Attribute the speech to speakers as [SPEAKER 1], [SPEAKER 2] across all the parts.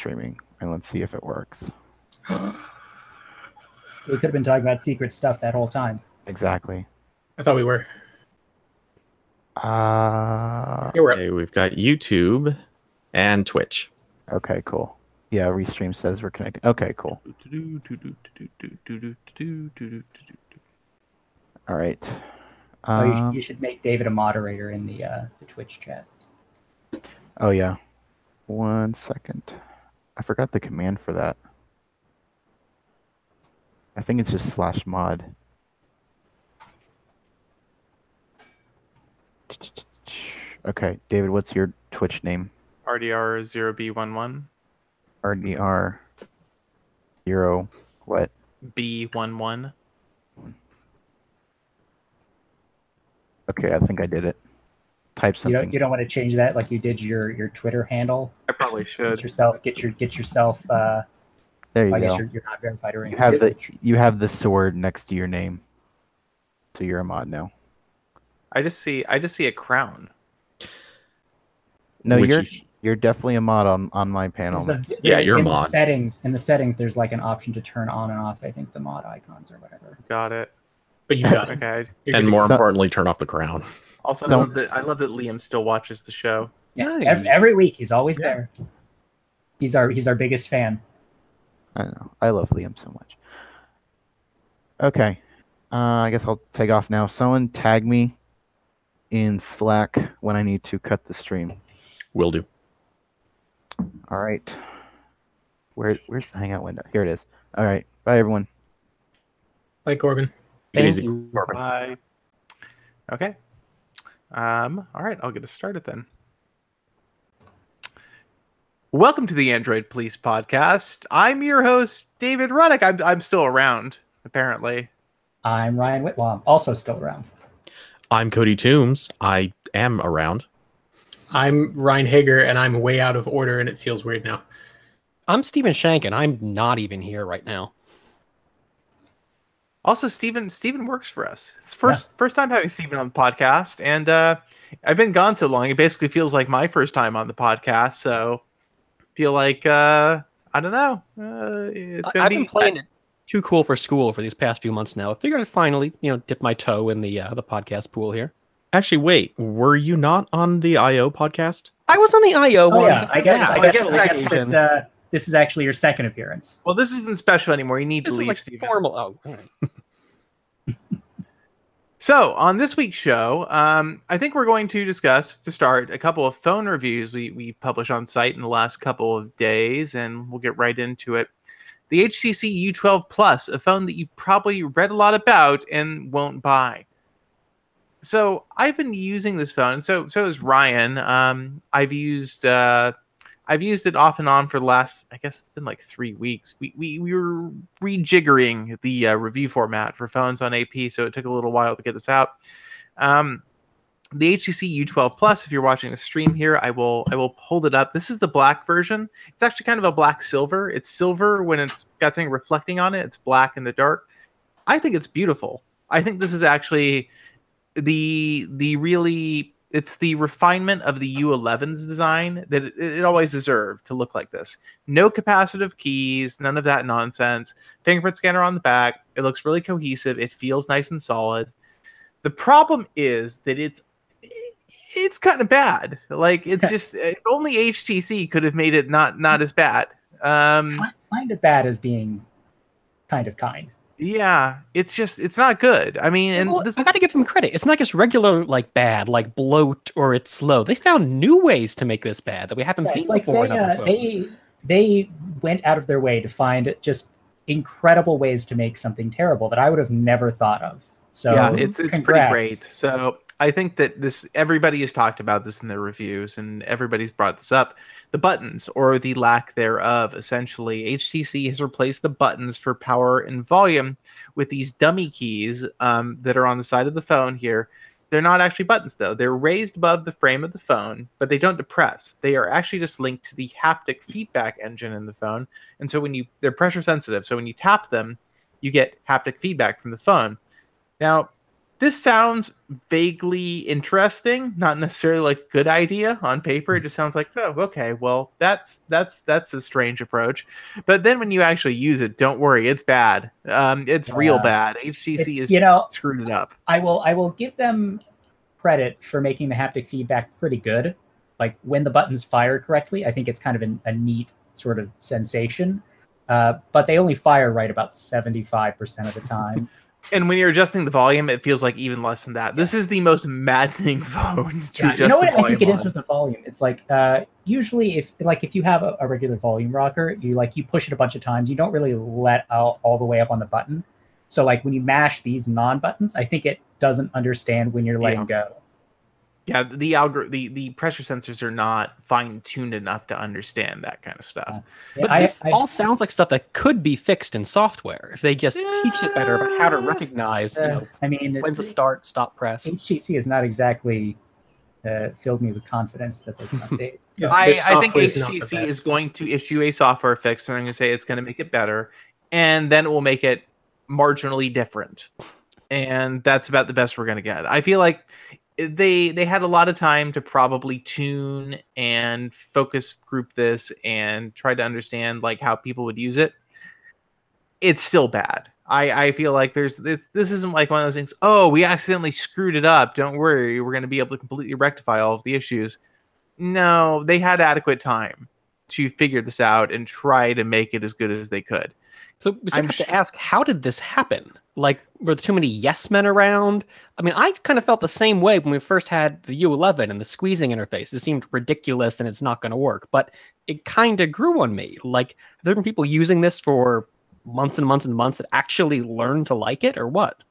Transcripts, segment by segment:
[SPEAKER 1] restreaming, and let's see if it works.
[SPEAKER 2] We could have been talking about secret stuff that whole time.
[SPEAKER 1] Exactly.
[SPEAKER 3] I thought we were.
[SPEAKER 4] Okay, we've got YouTube and Twitch.
[SPEAKER 1] Okay, cool. Yeah, Restream says we're connected. Okay, cool. All right.
[SPEAKER 2] You should make David a moderator in the Twitch chat.
[SPEAKER 1] Oh, yeah. 1 second. I forgot the command for that. I think it's just /mod. Okay, David, what's your Twitch name?
[SPEAKER 5] RDR0B11.
[SPEAKER 1] RDR 0 what?
[SPEAKER 5] B11.
[SPEAKER 1] Okay, I think I did it. Type something.
[SPEAKER 2] You don't want to change that like you did your Twitter handle.
[SPEAKER 5] I probably should.
[SPEAKER 2] Get yourself.
[SPEAKER 1] There you
[SPEAKER 2] I
[SPEAKER 1] go.
[SPEAKER 2] guess you're not verified or anything.
[SPEAKER 1] You have the sword next to your name, so you're a mod now.
[SPEAKER 5] I just see a crown.
[SPEAKER 1] No, you're definitely a mod on my panel.
[SPEAKER 4] Yeah, you're a mod.
[SPEAKER 2] In the settings, there's like an option to turn on and off. I think the mod icons or whatever.
[SPEAKER 5] Got it.
[SPEAKER 3] But you got it.
[SPEAKER 5] Okay.
[SPEAKER 4] And more importantly, turn off the crown.
[SPEAKER 5] Also, I love that Liam still watches the show.
[SPEAKER 2] Yeah, every week he's always there. He's our biggest fan.
[SPEAKER 1] I know. I love Liam so much. Okay. I guess I'll take off now. Someone tag me in Slack when I need to cut the stream.
[SPEAKER 4] Will do.
[SPEAKER 1] All right. Where's the hangout window? Here it is. All right. Bye, everyone.
[SPEAKER 3] Bye, Corbin.
[SPEAKER 4] Easy.
[SPEAKER 1] Corbin.
[SPEAKER 5] Bye. Okay. All right. I'll get us started then. Welcome to the Android Police Podcast. I'm your host, David Ruddick. I'm still around, apparently.
[SPEAKER 2] I'm Ryan Whitlaw, also still around.
[SPEAKER 4] I'm Cody Toombs. I am around.
[SPEAKER 3] I'm Ryan Hager, and I'm way out of order, and it feels weird now.
[SPEAKER 6] I'm Stephen Shank, and I'm not even here right now.
[SPEAKER 5] Also, Stephen works for us. It's first time having Stephen on the podcast, and I've been gone so long, it basically feels like my first time on the podcast, so feel like, I don't know.
[SPEAKER 6] I've been playing it too cool for school for these past few months now. I figured I'd finally, dip my toe in the podcast pool here.
[SPEAKER 4] Actually, wait, were you not on the I.O. podcast?
[SPEAKER 6] I was on the I.O. one.
[SPEAKER 2] Yeah, I guess that this is actually your second appearance.
[SPEAKER 5] Well, this isn't special anymore. You need to leave, Stephen.
[SPEAKER 6] Formal. Oh, all right.
[SPEAKER 5] So, on this week's show, I think we're going to discuss, to start, a couple of phone reviews we published on site in the last couple of days, and we'll get right into it. The HTC U12 Plus, a phone that you've probably read a lot about and won't buy. So, I've been using this phone, and so has Ryan. I've used it off and on for the last, I guess it's been like 3 weeks. We were rejiggering the review format for phones on AP, so it took a little while to get this out. The HTC U12 Plus, if you're watching the stream here, I will hold it up. This is the black version. It's actually kind of a black silver. It's silver when it's got something reflecting on it. It's black in the dark. I think it's beautiful. I think this is actually it's the refinement of the U11's design that it always deserved to look like this. No capacitive keys, none of that nonsense. Fingerprint scanner on the back. It looks really cohesive. It feels nice and solid. The problem is that it's kind of bad. Like, it's just only HTC could have made it not as bad.
[SPEAKER 2] Kind of bad as being kind of kind.
[SPEAKER 5] Yeah, it's not good. I mean, and
[SPEAKER 6] I got to give them credit. It's not just regular bad, like bloat or it's slow. They found new ways to make this bad that we haven't seen before.
[SPEAKER 2] They went out of their way to find just incredible ways to make something terrible that I would have never thought of. So
[SPEAKER 5] yeah, it's pretty great. So I think that everybody has talked about this in their reviews, and everybody's brought this up. The buttons, or the lack thereof, essentially. HTC has replaced the buttons for power and volume with these dummy keys that are on the side of the phone here. They're not actually buttons, though. They're raised above the frame of the phone, but they don't depress. They are actually just linked to the haptic feedback engine in the phone. And so they're pressure sensitive. So when you tap them, you get haptic feedback from the phone. Now, This sounds vaguely interesting, not necessarily like a good idea on paper. It just sounds like, oh, okay, well, that's a strange approach. But then when you actually use it, don't worry, it's bad. It's real bad. HTC is screwed it up.
[SPEAKER 2] I will give them credit for making the haptic feedback pretty good. Like when the buttons fire correctly, I think it's kind of a neat sort of sensation. But they only fire right about 75% of the time.
[SPEAKER 5] And when you're adjusting the volume, it feels like even less than that. This is the most maddening phone to adjust the volume.
[SPEAKER 2] I think it is with the volume. It's like usually if you have a regular volume rocker, you push it a bunch of times, you don't really let out all the way up on the button. So like when you mash these non-buttons, I think it doesn't understand when you're letting go.
[SPEAKER 5] Yeah, the pressure sensors are not fine-tuned enough to understand that kind of stuff.
[SPEAKER 6] But this all sounds like stuff that could be fixed in software if they just teach it better about how to recognize. When's a start, stop, press.
[SPEAKER 2] HTC is not exactly filled me with confidence that they can update.
[SPEAKER 5] I think HTC is going to issue a software fix, and I'm going to say it's going to make it better, and then it will make it marginally different, and that's about the best we're going to get. I feel like they had a lot of time to probably tune and focus group this and try to understand like how people would use it. It's still bad. I feel like this isn't like one of those things, oh, we accidentally screwed it up, don't worry, we're going to be able to completely rectify all of the issues. No, they had adequate time to figure this out and try to make it as good as they could.
[SPEAKER 6] So we have to ask, how did this happen? Like, were there too many yes men around? I mean, I kind of felt the same way when we first had the U11 and the squeezing interface. It seemed ridiculous and it's not going to work, but it kind of grew on me. Like, have there been people using this for months and months and months that actually learned to like it, or what?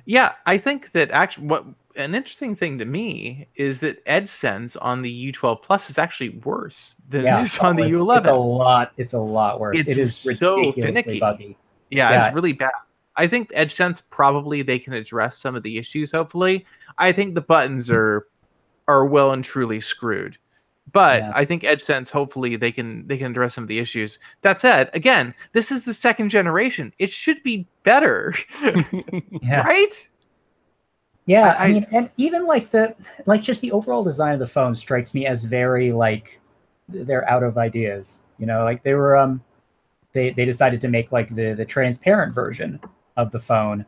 [SPEAKER 5] Yeah, I think that actually an interesting thing to me is that EdgeSense on the U12 Plus is actually worse than it is on the U11.
[SPEAKER 2] It's a lot worse.
[SPEAKER 5] It
[SPEAKER 2] is
[SPEAKER 5] so
[SPEAKER 2] finicky. Buggy.
[SPEAKER 5] Yeah, it's really bad. I think EdgeSense probably they can address some of the issues. Hopefully, I think the buttons are well and truly screwed. But I think EdgeSense, hopefully, they can address some of the issues. That said, again, this is the second generation. It should be better, right?
[SPEAKER 2] Yeah, I mean, and even just the overall design of the phone strikes me as very like they're out of ideas. Like they were they decided to make like the transparent version of the phone,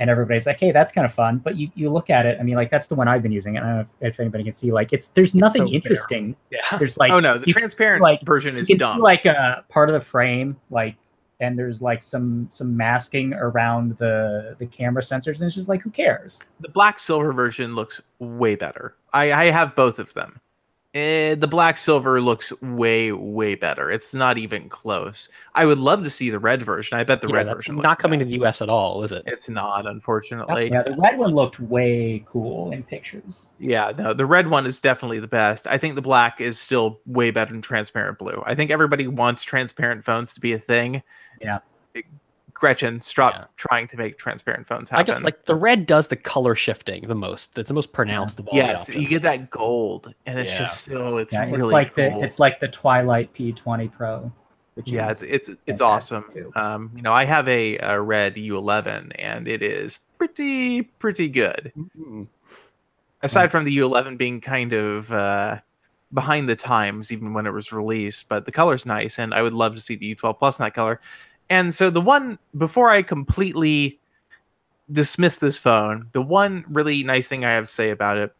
[SPEAKER 2] and everybody's like, hey, that's kind of fun. But you look at it, I mean, like that's the one I've been using. I don't know if anybody can see, like there's nothing interesting.
[SPEAKER 5] Yeah.
[SPEAKER 2] There's like,
[SPEAKER 5] oh no, the transparent version is dumb.
[SPEAKER 2] See, like part of the frame, like, and there's like some masking around the camera sensors, and it's just like, who cares?
[SPEAKER 5] The black silver version looks way better. I have both of them. The black silver looks way better. It's not even close. I would love to see the red version. I bet the red version
[SPEAKER 6] not coming to the US at all, is it?
[SPEAKER 5] It's not, unfortunately.
[SPEAKER 2] Yeah, the red one looked way cool in pictures.
[SPEAKER 5] Yeah, no, the red one is definitely the best. I think the black is still way better than transparent blue. I think everybody wants transparent phones to be a thing.
[SPEAKER 2] Yeah.
[SPEAKER 5] Gretchen, stop trying to make transparent phones happen.
[SPEAKER 6] I just like the red does the color shifting the most. It's the most pronounced of all.
[SPEAKER 5] Yes, you get that gold, and it's just really cool.
[SPEAKER 2] It's like the Twilight P20 Pro.
[SPEAKER 5] It's awesome. I have a red U11, and it is pretty good. Mm-hmm. Aside from the U11 being kind of behind the times, even when it was released, but the color's nice, and I would love to see the U12 Plus in that color. And so before I completely dismiss this phone, the one really nice thing I have to say about it,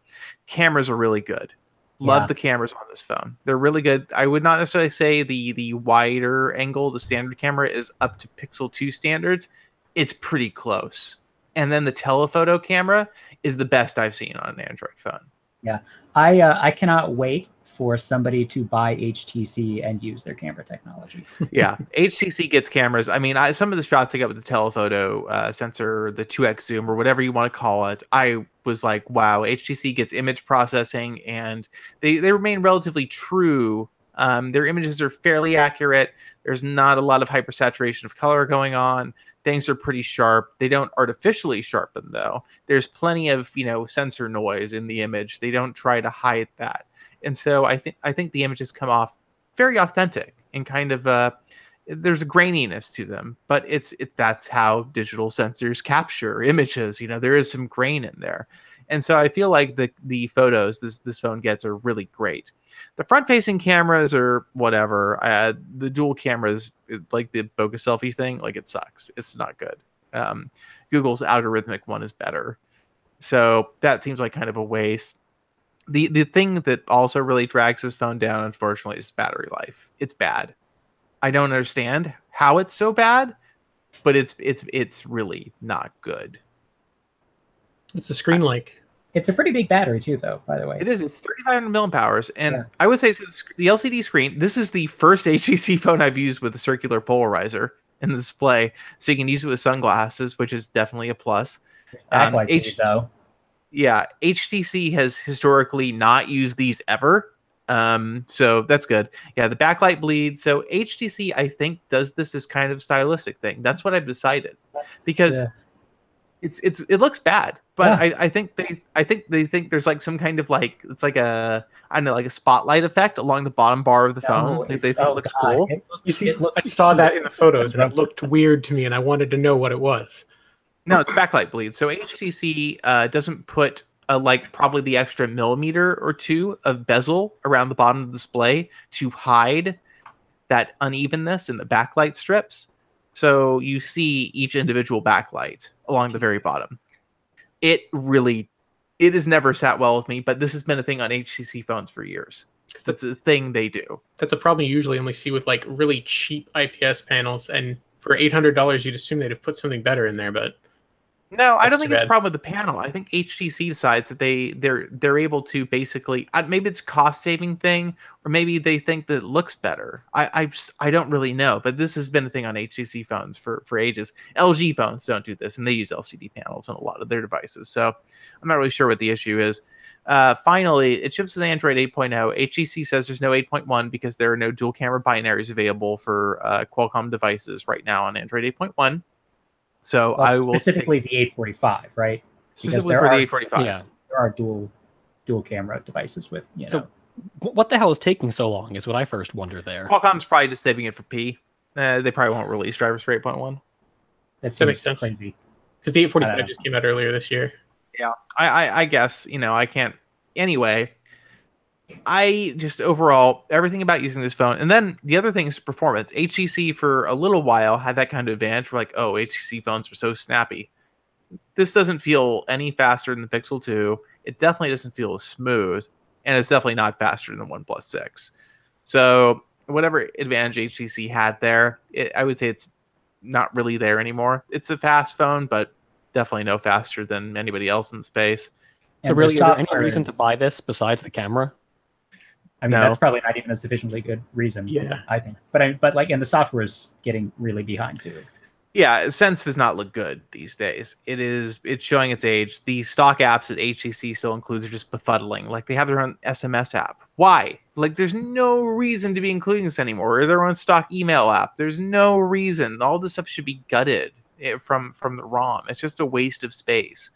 [SPEAKER 5] cameras are really good. Love the cameras on this phone. They're really good. I would not necessarily say the wider angle, the standard camera is up to Pixel 2 standards. It's pretty close. And then the telephoto camera is the best I've seen on an Android phone.
[SPEAKER 2] Yeah. I cannot wait for somebody to buy HTC and use their camera technology.
[SPEAKER 5] Yeah, HTC gets cameras. I mean, some of the shots I got with the telephoto sensor, the 2x zoom, or whatever you want to call it, I was like, wow, HTC gets image processing, and they remain relatively true. Their images are fairly accurate. There's not a lot of hypersaturation of color going on. Things are pretty sharp. They don't artificially sharpen, though. There's plenty of sensor noise in the image. They don't try to hide that. And so I think the images come off very authentic and kind of there's a graininess to them, but that's how digital sensors capture images. There is some grain in there. And so I feel like the photos this phone gets are really great. The front-facing cameras are whatever. The dual cameras, like the bokeh selfie thing, like it sucks. It's not good. Google's algorithmic one is better. So that seems like kind of a waste. The thing that also really drags this phone down, unfortunately, is battery life. It's bad. I don't understand how it's so bad, but it's really not good.
[SPEAKER 3] What's the screen like?
[SPEAKER 2] It's a pretty big battery too, though, by the way.
[SPEAKER 5] It is. It's 3,500 milliamp, and I would say, so the LCD screen, this is the first HTC phone I've used with a circular polarizer in the display, so you can use it with sunglasses, which is definitely a plus.
[SPEAKER 2] Backlight though.
[SPEAKER 5] Yeah, HTC has historically not used these ever, so that's good. Yeah, the backlight bleed. So HTC, I think, does this as kind of stylistic thing. That's what I've decided, because it looks bad, but I think they think there's like some kind of like, it's like a, I don't know, like a spotlight effect along the bottom bar of the phone. They think it looks cool.
[SPEAKER 3] I saw that in the photos, and it looked weird to me, and I wanted to know what it was.
[SPEAKER 5] No, it's backlight bleed. So HTC doesn't put like probably the extra millimeter or two of bezel around the bottom of the display to hide that unevenness in the backlight strips. So you see each individual backlight along the very bottom. It has never sat well with me, but this has been a thing on HTC phones for years. That's a thing they do.
[SPEAKER 3] That's a problem you usually only see with like really cheap IPS panels, and for $800 you'd assume they'd have put something better in there, but
[SPEAKER 5] no, I don't think it's a problem with the panel. I think HTC decides that they're able to basically, maybe it's a cost saving thing, or maybe they think that it looks better. I don't really know, but this has been a thing on HTC phones for ages. LG phones don't do this, and they use LCD panels on a lot of their devices. So I'm not really sure what the issue is. Finally, it ships with Android 8.0. HTC says there's no 8.1 because there are no dual camera binaries available for Qualcomm devices right now on Android 8.1. So I will
[SPEAKER 2] specifically the 845, right?
[SPEAKER 5] Specifically for the 845.
[SPEAKER 2] Yeah, there are dual camera devices with,
[SPEAKER 6] So what the hell is taking so long is what I first wonder there.
[SPEAKER 5] Qualcomm's probably just saving it for P. They probably won't release drivers for 8.1.
[SPEAKER 3] That makes sense.
[SPEAKER 2] Crazy.
[SPEAKER 3] Because the 845 just came out earlier this year.
[SPEAKER 5] Yeah, I guess, I can't. Anyway, I just overall, everything about using this phone. And then the other thing is performance. HTC for a little while had that kind of advantage. We're like, oh, HTC phones are so snappy. This doesn't feel any faster than the Pixel 2. It definitely doesn't feel as smooth. And it's definitely not faster than the OnePlus 6. So whatever advantage HTC had there, I would say it's not really there anymore. It's a fast phone, but definitely no faster than anybody else in space.
[SPEAKER 6] So really, is there any reason to buy this besides the camera?
[SPEAKER 2] I mean, that's probably not even a sufficiently good reason.
[SPEAKER 3] Yeah,
[SPEAKER 2] I think. But like, and the software is getting really behind too.
[SPEAKER 5] Yeah, Sense does not look good these days. It's showing its age. The stock apps that HTC still includes are just befuddling. Like, they have their own SMS app. Why? Like, there's no reason to be including this anymore. Or their own stock email app. There's no reason. All this stuff should be gutted from the ROM. It's just a waste of space.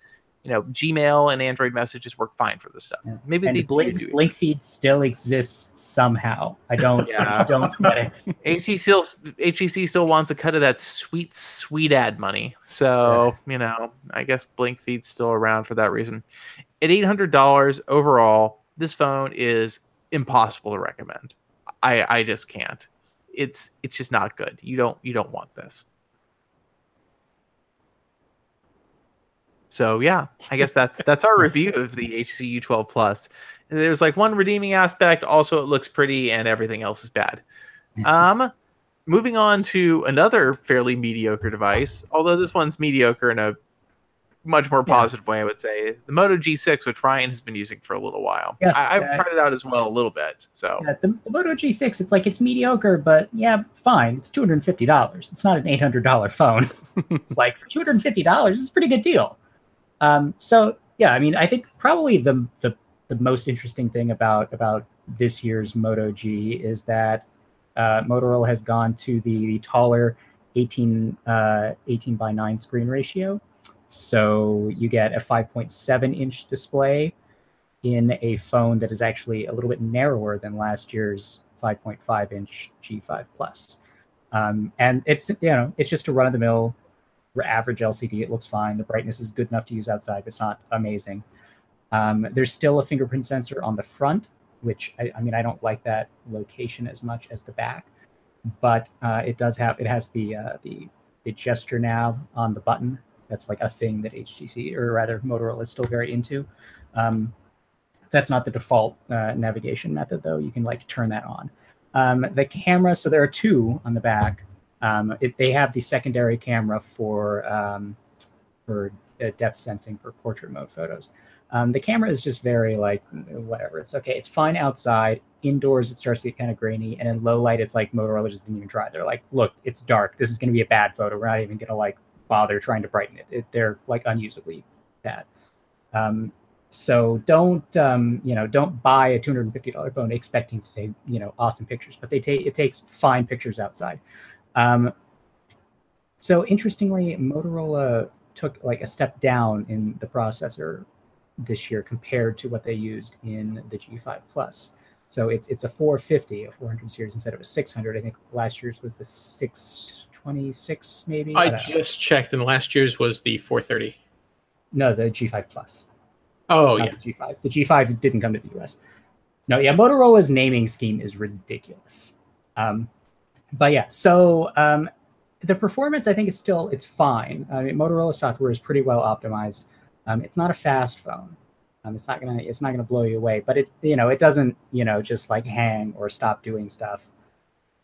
[SPEAKER 5] Gmail and Android messages work fine for this stuff.
[SPEAKER 2] Yeah.
[SPEAKER 5] Maybe
[SPEAKER 2] and
[SPEAKER 5] they
[SPEAKER 2] do. Blink feed still exists somehow. I don't get it.
[SPEAKER 5] HTC still wants a cut of that sweet ad money. So, I guess Blink feed's still around for that reason. At $800 overall, this phone is impossible to recommend. I just can't. It's just not good. You don't want this. So yeah, I guess that's our review of the HTC U12 Plus. There's like one redeeming aspect. Also, it looks pretty, and everything else is bad. Moving on to another fairly mediocre device, although this one's mediocre in a much more positive way, I would say. The Moto G6, which Ryan has been using for a little while.
[SPEAKER 2] Yes,
[SPEAKER 5] I've tried it out as well a little bit. So
[SPEAKER 2] the Moto G6, it's mediocre, but fine. It's $250. It's not an $800 phone. Like, for $250, it's a pretty good deal. So yeah, I mean, I think probably the most interesting thing about this year's Moto G is that Motorola has gone to the taller 18 by 9 screen ratio. So you get a 5.7-inch display in a phone that is actually a little bit narrower than last year's 5.5-inch G5 Plus. And it's just a run-of-the-mill average LCD. It looks fine. The brightness is good enough to use outside, but it's not amazing. There's still a fingerprint sensor on the front, which I don't like that location as much as the back, but it has the gesture nav on the button. That's like a thing that HTC, or rather Motorola, is still very into. That's not the default navigation method, though. You can like turn that on. The camera, so there are two on the back. They have the secondary camera for depth sensing for portrait mode photos. The camera is just very like whatever. It's okay. It's fine outside. Indoors, it starts to get kind of grainy, and in low light, it's like Motorola just didn't even try. They're like, look, it's dark. This is going to be a bad photo. We're not even going to like bother trying to brighten it. They're like unusably bad. So don't buy a $250 phone expecting to take awesome pictures, but it takes fine pictures outside. So interestingly, Motorola took like a step down in the processor this year compared to what they used in the G5 Plus. So it's a 450, a 400 series instead of a 600. I think last year's was the 626, maybe.
[SPEAKER 3] I just checked, and last year's was the 430.
[SPEAKER 2] No, the G5 Plus.
[SPEAKER 3] Oh, yeah.
[SPEAKER 2] The G5. The G5 didn't come to the US. No, yeah, Motorola's naming scheme is ridiculous. But yeah, so the performance, I think, it's fine. I mean, Motorola software is pretty well optimized. It's not a fast phone. It's not gonna blow you away, but it doesn't just like hang or stop doing stuff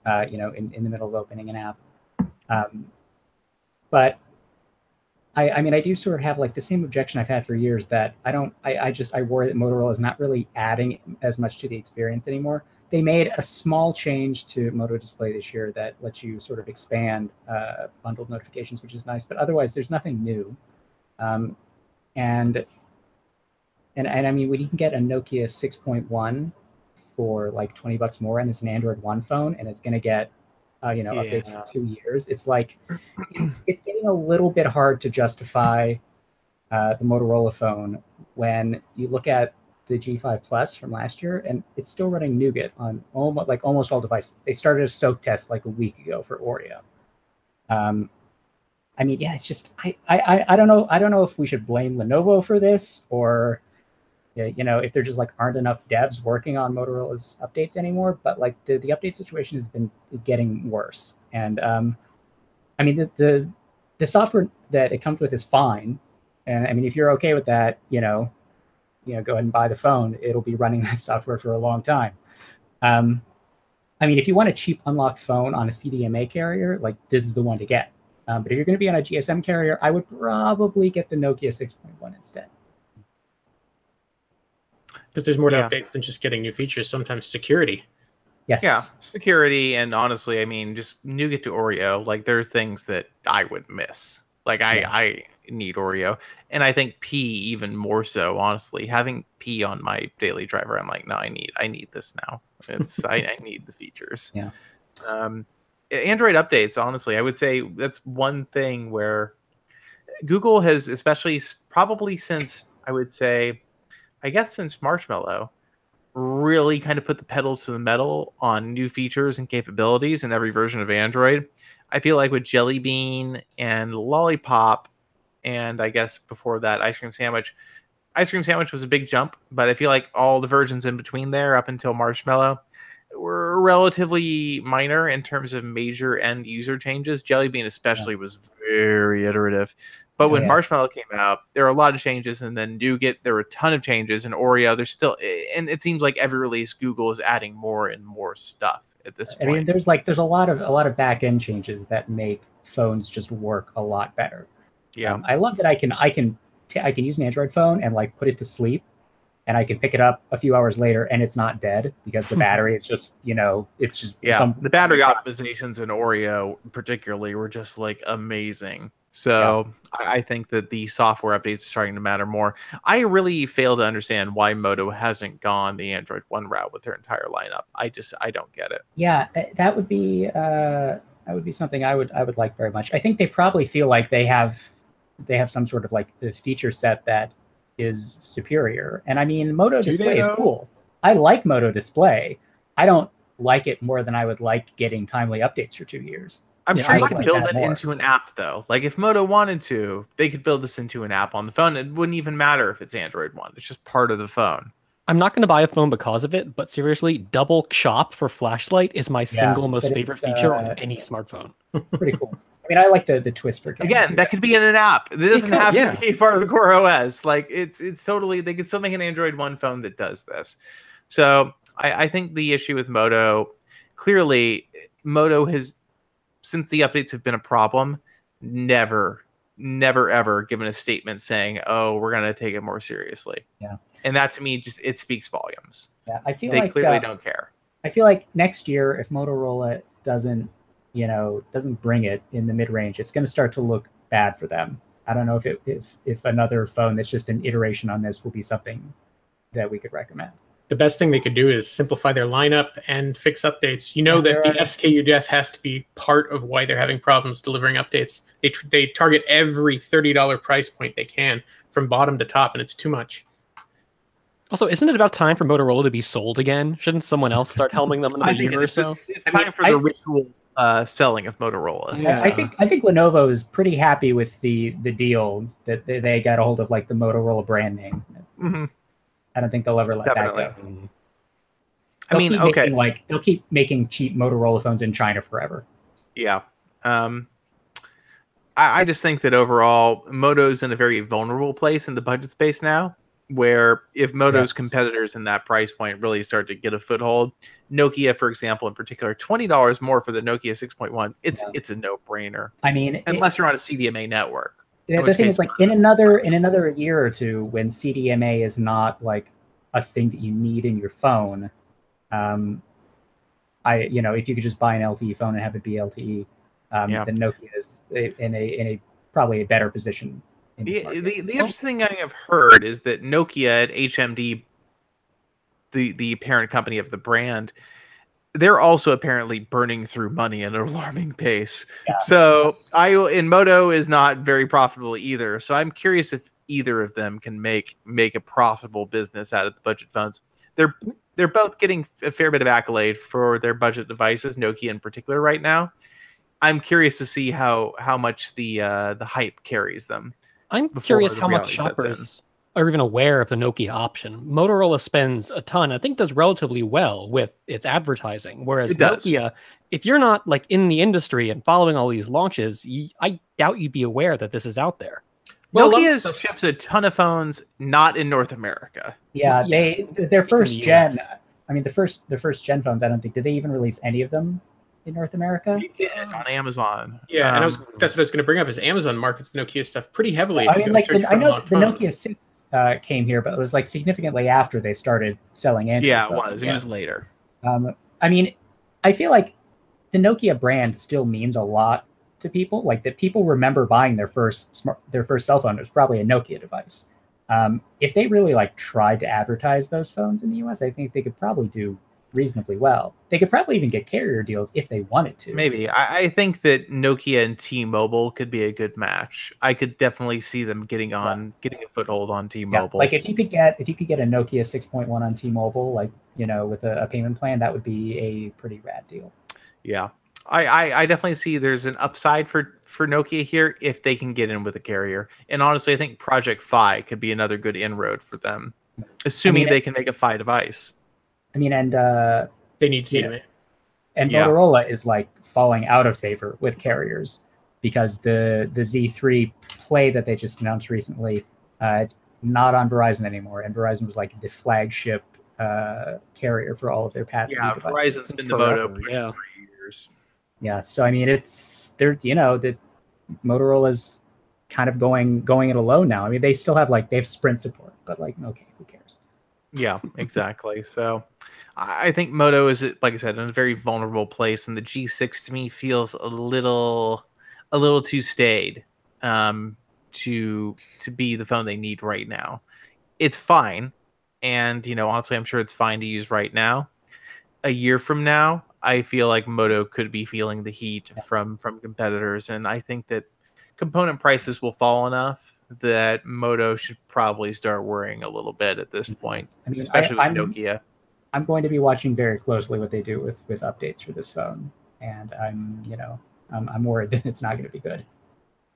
[SPEAKER 2] in the middle of opening an app. But I do sort of have like the same objection I've had for years, that I worry that Motorola is not really adding as much to the experience anymore. They made a small change to Moto Display this year that lets you sort of expand bundled notifications, which is nice, but otherwise there's nothing new. And I mean, when you can get a Nokia 6.1 for like $20 more, and it's an Android One phone, and it's going to get updates for 2 years. It's like it's getting a little bit hard to justify the Motorola phone when you look at the G5 Plus from last year, and it's still running Nougat on almost all devices. They started a soak test like a week ago for Oreo. I mean, yeah, it's just I don't know. I don't know if we should blame Lenovo for this, or if there just like aren't enough devs working on Motorola's updates anymore. But like the update situation has been getting worse, and I mean the software that it comes with is fine, and I mean if you're okay with that, go ahead and buy the phone. It'll be running that software for a long time. I mean, if you want a cheap unlocked phone on a CDMA carrier, like this is the one to get. But if you're going to be on a GSM carrier, I would probably get the Nokia 6.1 instead.
[SPEAKER 3] Because there's more to updates than just getting new features. Sometimes security.
[SPEAKER 2] Yes.
[SPEAKER 5] Yeah, security, and honestly, I mean, just Nougat to Oreo. Like, there are things that I would miss. Like, I need Oreo, and I think P even more so. Honestly, having P on my daily driver, I'm like, no, I need this now. It's I need the features.
[SPEAKER 2] Yeah.
[SPEAKER 5] Android updates, honestly, I would say that's one thing where Google has, especially probably since, I would say, I guess since Marshmallow, really kind of put the pedal to the metal on new features and capabilities in every version of Android. I feel like with Jelly Bean and Lollipop, and I guess before that, Ice Cream Sandwich was a big jump, but I feel like all the versions in between there up until Marshmallow were relatively minor in terms of major end user changes. Jelly Bean especially was very iterative. But when Marshmallow came out, there were a lot of changes, and then Nougat, there were a ton of changes, and Oreo, there's still, and it seems like every release, Google is adding more and more stuff at this point.
[SPEAKER 2] I mean, there's a lot of back end changes that make phones just work a lot better.
[SPEAKER 5] Yeah,
[SPEAKER 2] I love that I can use an Android phone and like put it to sleep, and I can pick it up a few hours later, and it's not dead because the battery is just it's just
[SPEAKER 5] the battery optimizations in Oreo particularly were just like amazing. So I think that the software updates are starting to matter more. I really fail to understand why Moto hasn't gone the Android One route with their entire lineup. I don't get it.
[SPEAKER 2] Yeah, that would be something I would like very much. I think they probably feel like they have some sort of like a feature set that is superior. And I mean, Moto Display is cool. I like Moto Display. I don't like it more than I would like getting timely updates for 2 years.
[SPEAKER 5] I'm sure you could build it
[SPEAKER 2] more.
[SPEAKER 5] into an app, though. Like, if Moto wanted to, they could build this into an app on the phone. It wouldn't even matter if it's Android One. It's just part of the phone.
[SPEAKER 6] I'm not going to buy a phone because of it, but seriously, double chop for flashlight is my single most favorite feature on any smartphone.
[SPEAKER 2] Pretty cool. I mean, I like the twist for camera.
[SPEAKER 5] Again, that could be in an app. It doesn't have to be part of the core OS. Like, it's totally, they could still make an Android One phone that does this. So I think the issue with Moto, clearly, Moto has, since the updates have been a problem, never ever given a statement saying, "Oh, we're gonna take it more seriously."
[SPEAKER 2] Yeah,
[SPEAKER 5] and that to me just it speaks volumes.
[SPEAKER 2] Yeah, I feel
[SPEAKER 5] they clearly don't care.
[SPEAKER 2] I feel like next year, if Motorola doesn't bring it in the mid range, it's going to start to look bad for them. I don't know if another phone that's just an iteration on this will be something that we could recommend.
[SPEAKER 3] The best thing they could do is simplify their lineup and fix updates. You know that the SKU def has to be part of why they're having problems delivering updates. They target every $30 price point they can from bottom to top, and it's too much.
[SPEAKER 6] Also, isn't it about time for Motorola to be sold again? Shouldn't someone else start helming them in the year or so?
[SPEAKER 5] It's time for the ritual selling of Motorola.
[SPEAKER 2] Yeah. I think Lenovo is pretty happy with the deal that they got a hold of, like the Motorola brand name.
[SPEAKER 5] Mm-hmm.
[SPEAKER 2] I don't think they'll ever let that go.
[SPEAKER 5] I mean,
[SPEAKER 2] they'll keep making cheap Motorola phones in China forever.
[SPEAKER 5] Yeah. I just think that overall, Moto's in a very vulnerable place in the budget space now, where if Moto's competitors in that price point really start to get a foothold, Nokia, for example, in particular, $20 more for the Nokia 6.1, it's a no-brainer.
[SPEAKER 2] I mean,
[SPEAKER 5] unless you're on a CDMA network.
[SPEAKER 2] The thing is, like, in another year or two, when CDMA is not like a thing that you need in your phone, if you could just buy an LTE phone and have it be LTE, then Nokia is in a probably a better position.
[SPEAKER 5] The interesting thing I've heard is that Nokia at HMD, the parent company of the brand, they're also apparently burning through money at an alarming pace. Yeah. So Moto is not very profitable either. So I'm curious if either of them can make a profitable business out of the budget phones. They're both getting a fair bit of accolade for their budget devices, Nokia in particular right now. I'm curious to see how much the hype carries them.
[SPEAKER 6] I'm curious how much shoppers are even aware of the Nokia option. Motorola spends a ton, I think does relatively well with its advertising. Whereas Nokia, if you're not like in the industry and following all these launches, I doubt you'd be aware that this is out there.
[SPEAKER 5] Well, Nokia ships a ton of phones not in North America.
[SPEAKER 2] Yeah, their first gen. I mean, the first gen phones. I don't think did they even release any of them in North America?
[SPEAKER 5] They did on Amazon.
[SPEAKER 3] Yeah, and that's what I was going to bring up. Is Amazon markets Nokia stuff pretty heavily.
[SPEAKER 2] I mean, I know the Nokia 6 came here, but it was like significantly after they started selling Android.
[SPEAKER 5] Yeah, it was later.
[SPEAKER 2] I mean, I feel like the Nokia brand still means a lot to people. Like that, people remember buying their first cell phone. It was probably a Nokia device. If they really like tried to advertise those phones in the US, I think they could probably do reasonably well. They could probably even get carrier deals if they wanted to.
[SPEAKER 5] Maybe. I think that Nokia and T-Mobile could be a good match. I could definitely see them getting a foothold on T-Mobile.
[SPEAKER 2] Yeah, like if you could get a Nokia 6.1 on T-Mobile, like, with a payment plan, that would be a pretty rad deal.
[SPEAKER 5] Yeah. I definitely see there's an upside for Nokia here if they can get in with a carrier. And honestly, I think Project Fi could be another good inroad for them, assuming they can make a Fi device.
[SPEAKER 2] I mean, and
[SPEAKER 3] they need CDMA.
[SPEAKER 2] And Motorola is like falling out of favor with carriers because the Z3 Play that they just announced recently, it's not on Verizon anymore, and Verizon was like the flagship carrier for all of their passive devices.
[SPEAKER 5] Verizon's been the Moto for years.
[SPEAKER 2] Yeah, so I mean, that Motorola's kind of going it alone now. I mean, they still have they have Sprint support, but okay, who cares?
[SPEAKER 5] Yeah, exactly. So I think Moto is, like I said, in a very vulnerable place, and the G6 to me feels a little too staid to be the phone they need right now. It's fine, and honestly, I'm sure it's fine to use right now. A year from now, I feel like Moto could be feeling the heat from competitors, and I think that component prices will fall enough that Moto should probably start worrying a little bit at this point, especially with Nokia.
[SPEAKER 2] I'm going to be watching very closely what they do with updates for this phone, and I'm worried that it's not going to be good.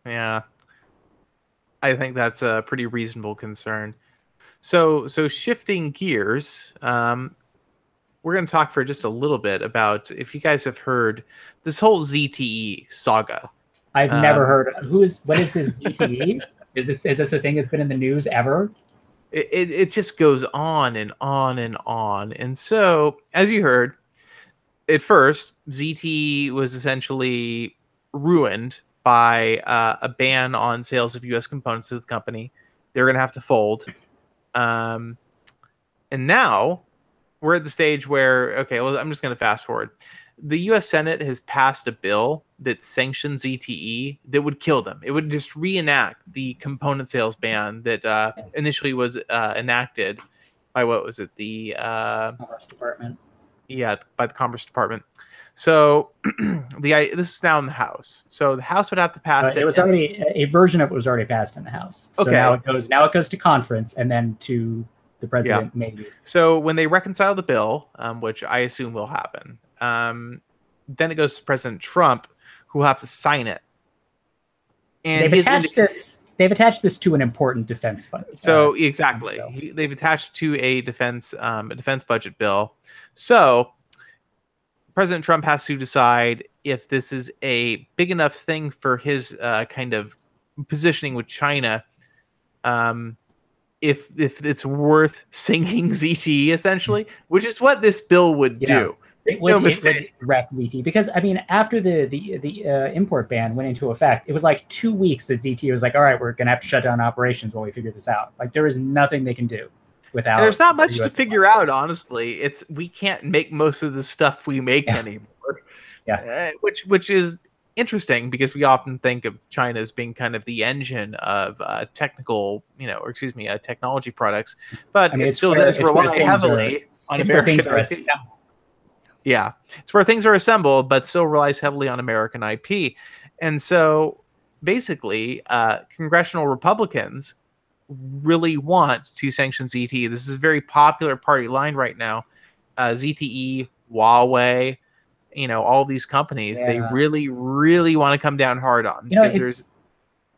[SPEAKER 5] Yeah, I think that's a pretty reasonable concern. So shifting gears, we're going to talk for just a little bit about if you guys have heard this whole ZTE saga.
[SPEAKER 2] I've never heard. What is this ZTE? Is this a thing that's been in the news ever?
[SPEAKER 5] It just goes on and on and on. And so, as you heard, at first, ZTE was essentially ruined by a ban on sales of U.S. components to the company. They're going to have to fold. And now we're at the stage where, okay, well, I'm just going to fast forward. The U.S. Senate has passed a bill that sanctions ZTE that would kill them. It would just reenact the component sales ban that initially was enacted by, what was it, the
[SPEAKER 2] Commerce Department.
[SPEAKER 5] Yeah, by the Commerce Department. So this is now in the House. So the House would have to pass it.
[SPEAKER 2] It was already a version of it was already passed in the House. So now it goes to conference and then to the president, maybe.
[SPEAKER 5] So when they reconcile the bill, which I assume will happen, then it goes to President Trump, who will have to sign it. And
[SPEAKER 2] they've attached this to an important defense fund.
[SPEAKER 5] So exactly, they've attached to a defense budget bill. So President Trump has to decide if this is a big enough thing for his kind of positioning with China. If it's worth sinking ZTE, essentially, which is what this bill would do.
[SPEAKER 2] It would wreck ZTE, because I mean, after the import ban went into effect, it was like 2 weeks that ZTE was like, all right, we're gonna have to shut down operations while we figure this out. Like, there is nothing they can do without.
[SPEAKER 5] There's not much to figure out, honestly. We can't make most of the stuff we make anymore.
[SPEAKER 2] Yeah,
[SPEAKER 5] which is interesting, because we often think of China as being kind of the engine of technology products, but it still does rely heavily on American IP. Yeah, it's where things are assembled, but still relies heavily on American IP. And so basically, congressional Republicans really want to sanction ZTE. This is a very popular party line right now. ZTE, Huawei, all these companies, they really, really want to come down hard on.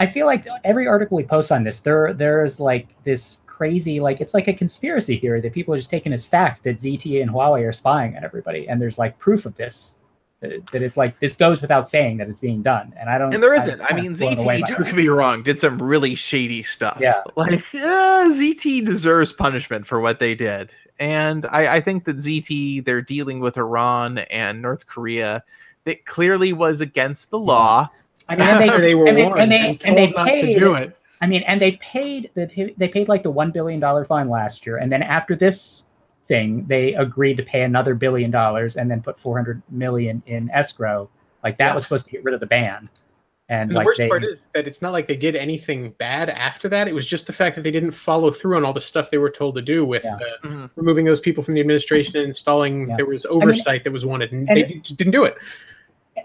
[SPEAKER 2] I feel like every article we post on this, there's like this crazy, like, it's like a conspiracy theory that people are just taking as fact that ZTE and Huawei are spying on everybody, and there's like proof of this. That it's like, this goes without saying that it's being done, and I don't.
[SPEAKER 5] And there isn't. I mean, ZTE, don't get me wrong, did some really shady stuff.
[SPEAKER 2] Yeah,
[SPEAKER 5] like ZTE deserves punishment for what they did, and I think that ZTE, they're dealing with Iran and North Korea that clearly was against the law.
[SPEAKER 2] I mean,
[SPEAKER 3] they were warned and told not to do it.
[SPEAKER 2] I mean, and they paid like the $1 billion fine last year, and then after this thing, they agreed to pay another $1 billion and then put $400 million in escrow. Like, that was supposed to get rid of the ban. And
[SPEAKER 3] the worst part is that it's not like they did anything bad after that. It was just the fact that they didn't follow through on all the stuff they were told to do with removing those people from the administration and installing. There was oversight that was wanted, and they just didn't do it.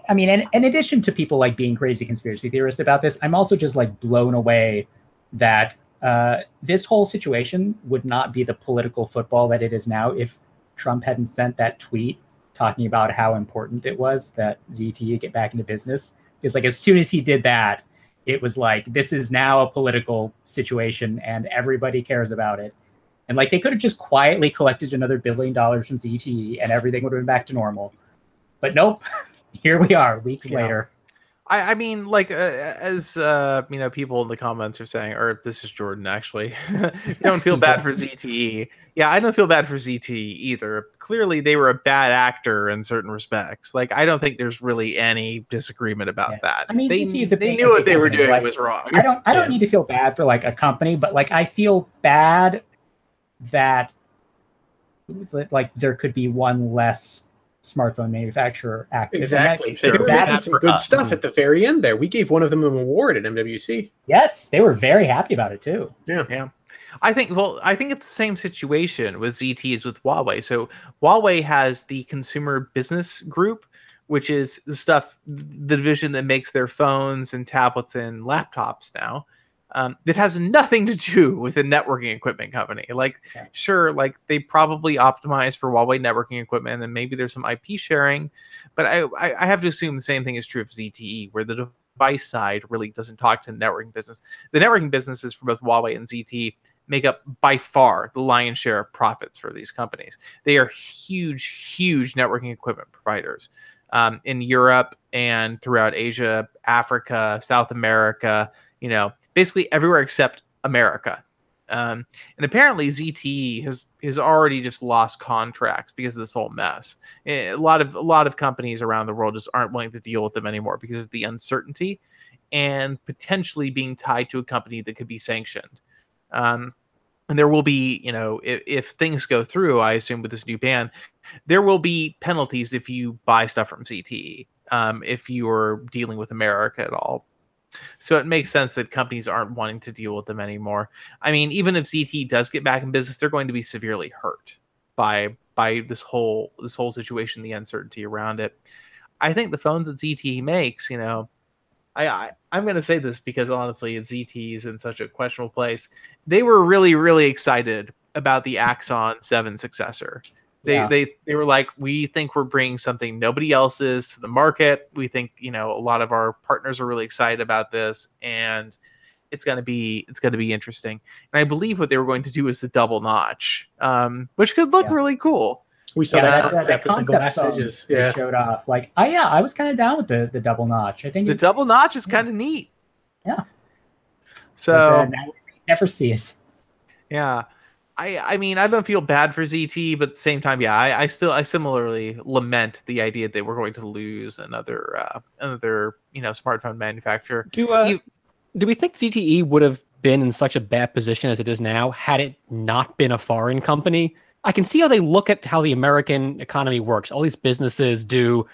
[SPEAKER 2] I mean, and in addition to people like being crazy conspiracy theorists about this, I'm also just like blown away that this whole situation would not be the political football that it is now if Trump hadn't sent that tweet talking about how important it was that ZTE get back into business. Because like, as soon as he did that, it was like, this is now a political situation and everybody cares about it. And like, they could have just quietly collected another $1 billion from ZTE and everything would have been back to normal. But nope. Here we are, weeks later.
[SPEAKER 5] I mean, like, as people in the comments are saying, or this is Jordan actually, don't feel bad for ZTE. Yeah, I don't feel bad for ZTE either. Clearly, they were a bad actor in certain respects. Like, I don't think there's really any disagreement about that.
[SPEAKER 2] I mean,
[SPEAKER 5] they knew what they were doing was wrong.
[SPEAKER 2] I don't need to feel bad for like a company, but like, I feel bad that like there could be one less smartphone manufacturer active.
[SPEAKER 3] Exactly. They had some good stuff at the very end there. We gave one of them an award at MWC.
[SPEAKER 2] Yes, they were very happy about it too.
[SPEAKER 5] Yeah. I think it's the same situation with ZTE as with Huawei. So Huawei has the consumer business group, which is the division that makes their phones and tablets and laptops now. that has nothing to do with a networking equipment company. Like, sure, like they probably optimize for Huawei networking equipment, and maybe there's some IP sharing, but I have to assume the same thing is true of ZTE, where the device side really doesn't talk to the networking business. The networking businesses for both Huawei and ZTE make up by far the lion's share of profits for these companies. They are huge networking equipment providers in Europe and throughout Asia, Africa, South America, you know, basically everywhere except America. And apparently ZTE has already just lost contracts because of this whole mess. A lot of companies around the world just aren't willing to deal with them anymore because of the uncertainty and potentially being tied to a company that could be sanctioned. And there will be, you know, if things go through, I assume with this new ban, there will be penalties if you buy stuff from ZTE, if you're dealing with America at all. So it makes sense that companies aren't wanting to deal with them anymore. I mean, even if ZTE does get back in business, they're going to be severely hurt by this whole situation, the uncertainty around it. I think the phones that ZTE makes, you know, I'm going to say this because honestly, ZTE is in such a questionable place. They were really excited about the Axon 7 successor. They were like, we think we're bringing something nobody else is to the market. We think, you know, a lot of our partners are really excited about this, and it's going to be interesting. And I believe what they were going to do is the double notch, which could look really cool.
[SPEAKER 3] We saw that
[SPEAKER 2] concept
[SPEAKER 3] with the glass edges.
[SPEAKER 2] They showed off. Like, I was kind of down with the double notch. I think
[SPEAKER 5] the double notch is kind of neat.
[SPEAKER 2] Yeah.
[SPEAKER 5] So
[SPEAKER 2] but, now we never see it.
[SPEAKER 5] Yeah. I mean, I don't feel bad for ZT, but at the same time, yeah, I similarly lament the idea that we're going to lose another you know, smartphone manufacturer.
[SPEAKER 6] Do we think ZTE would have been in such a bad position as it is now had it not been a foreign company? I can see how they look at how the American economy works. All these businesses do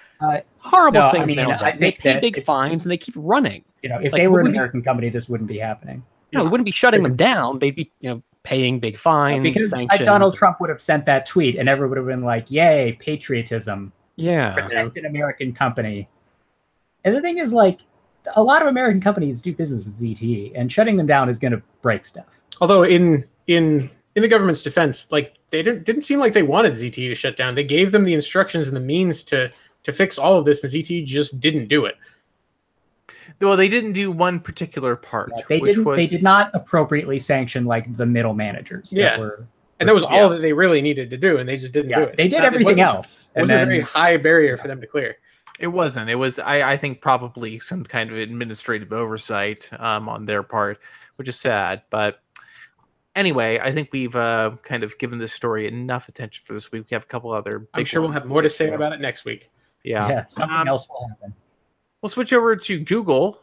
[SPEAKER 6] horrible things. They pay big fines and they keep running.
[SPEAKER 2] You know, if they were an American company, this wouldn't be happening.
[SPEAKER 6] No, they wouldn't be shutting them down. They'd be, you know, paying big fines,
[SPEAKER 2] because
[SPEAKER 6] sanctions.
[SPEAKER 2] Donald Trump would have sent that tweet, and everyone would have been like, "Yay, patriotism!
[SPEAKER 6] Yeah,
[SPEAKER 2] protect an American company." And the thing is, like, a lot of American companies do business with ZTE, and shutting them down is going to break stuff.
[SPEAKER 3] Although in the government's defense, like, they didn't seem like they wanted ZTE to shut down. They gave them the instructions and the means to fix all of this, and ZTE just didn't do it.
[SPEAKER 5] Well, they didn't do one particular part.
[SPEAKER 2] Yeah, they did not appropriately sanction, like, the middle managers.
[SPEAKER 3] And that was all that they really needed to do, and they just didn't do it.
[SPEAKER 2] They did everything else.
[SPEAKER 3] It wasn't a very high barrier for them to clear.
[SPEAKER 5] It wasn't. It was, I think, probably some kind of administrative oversight on their part, which is sad. But anyway, I think we've kind of given this story enough attention for this week. We have a couple other big
[SPEAKER 3] I'm sure we'll have more to say about it next week.
[SPEAKER 2] Yeah, something else will happen.
[SPEAKER 5] We'll switch over to Google.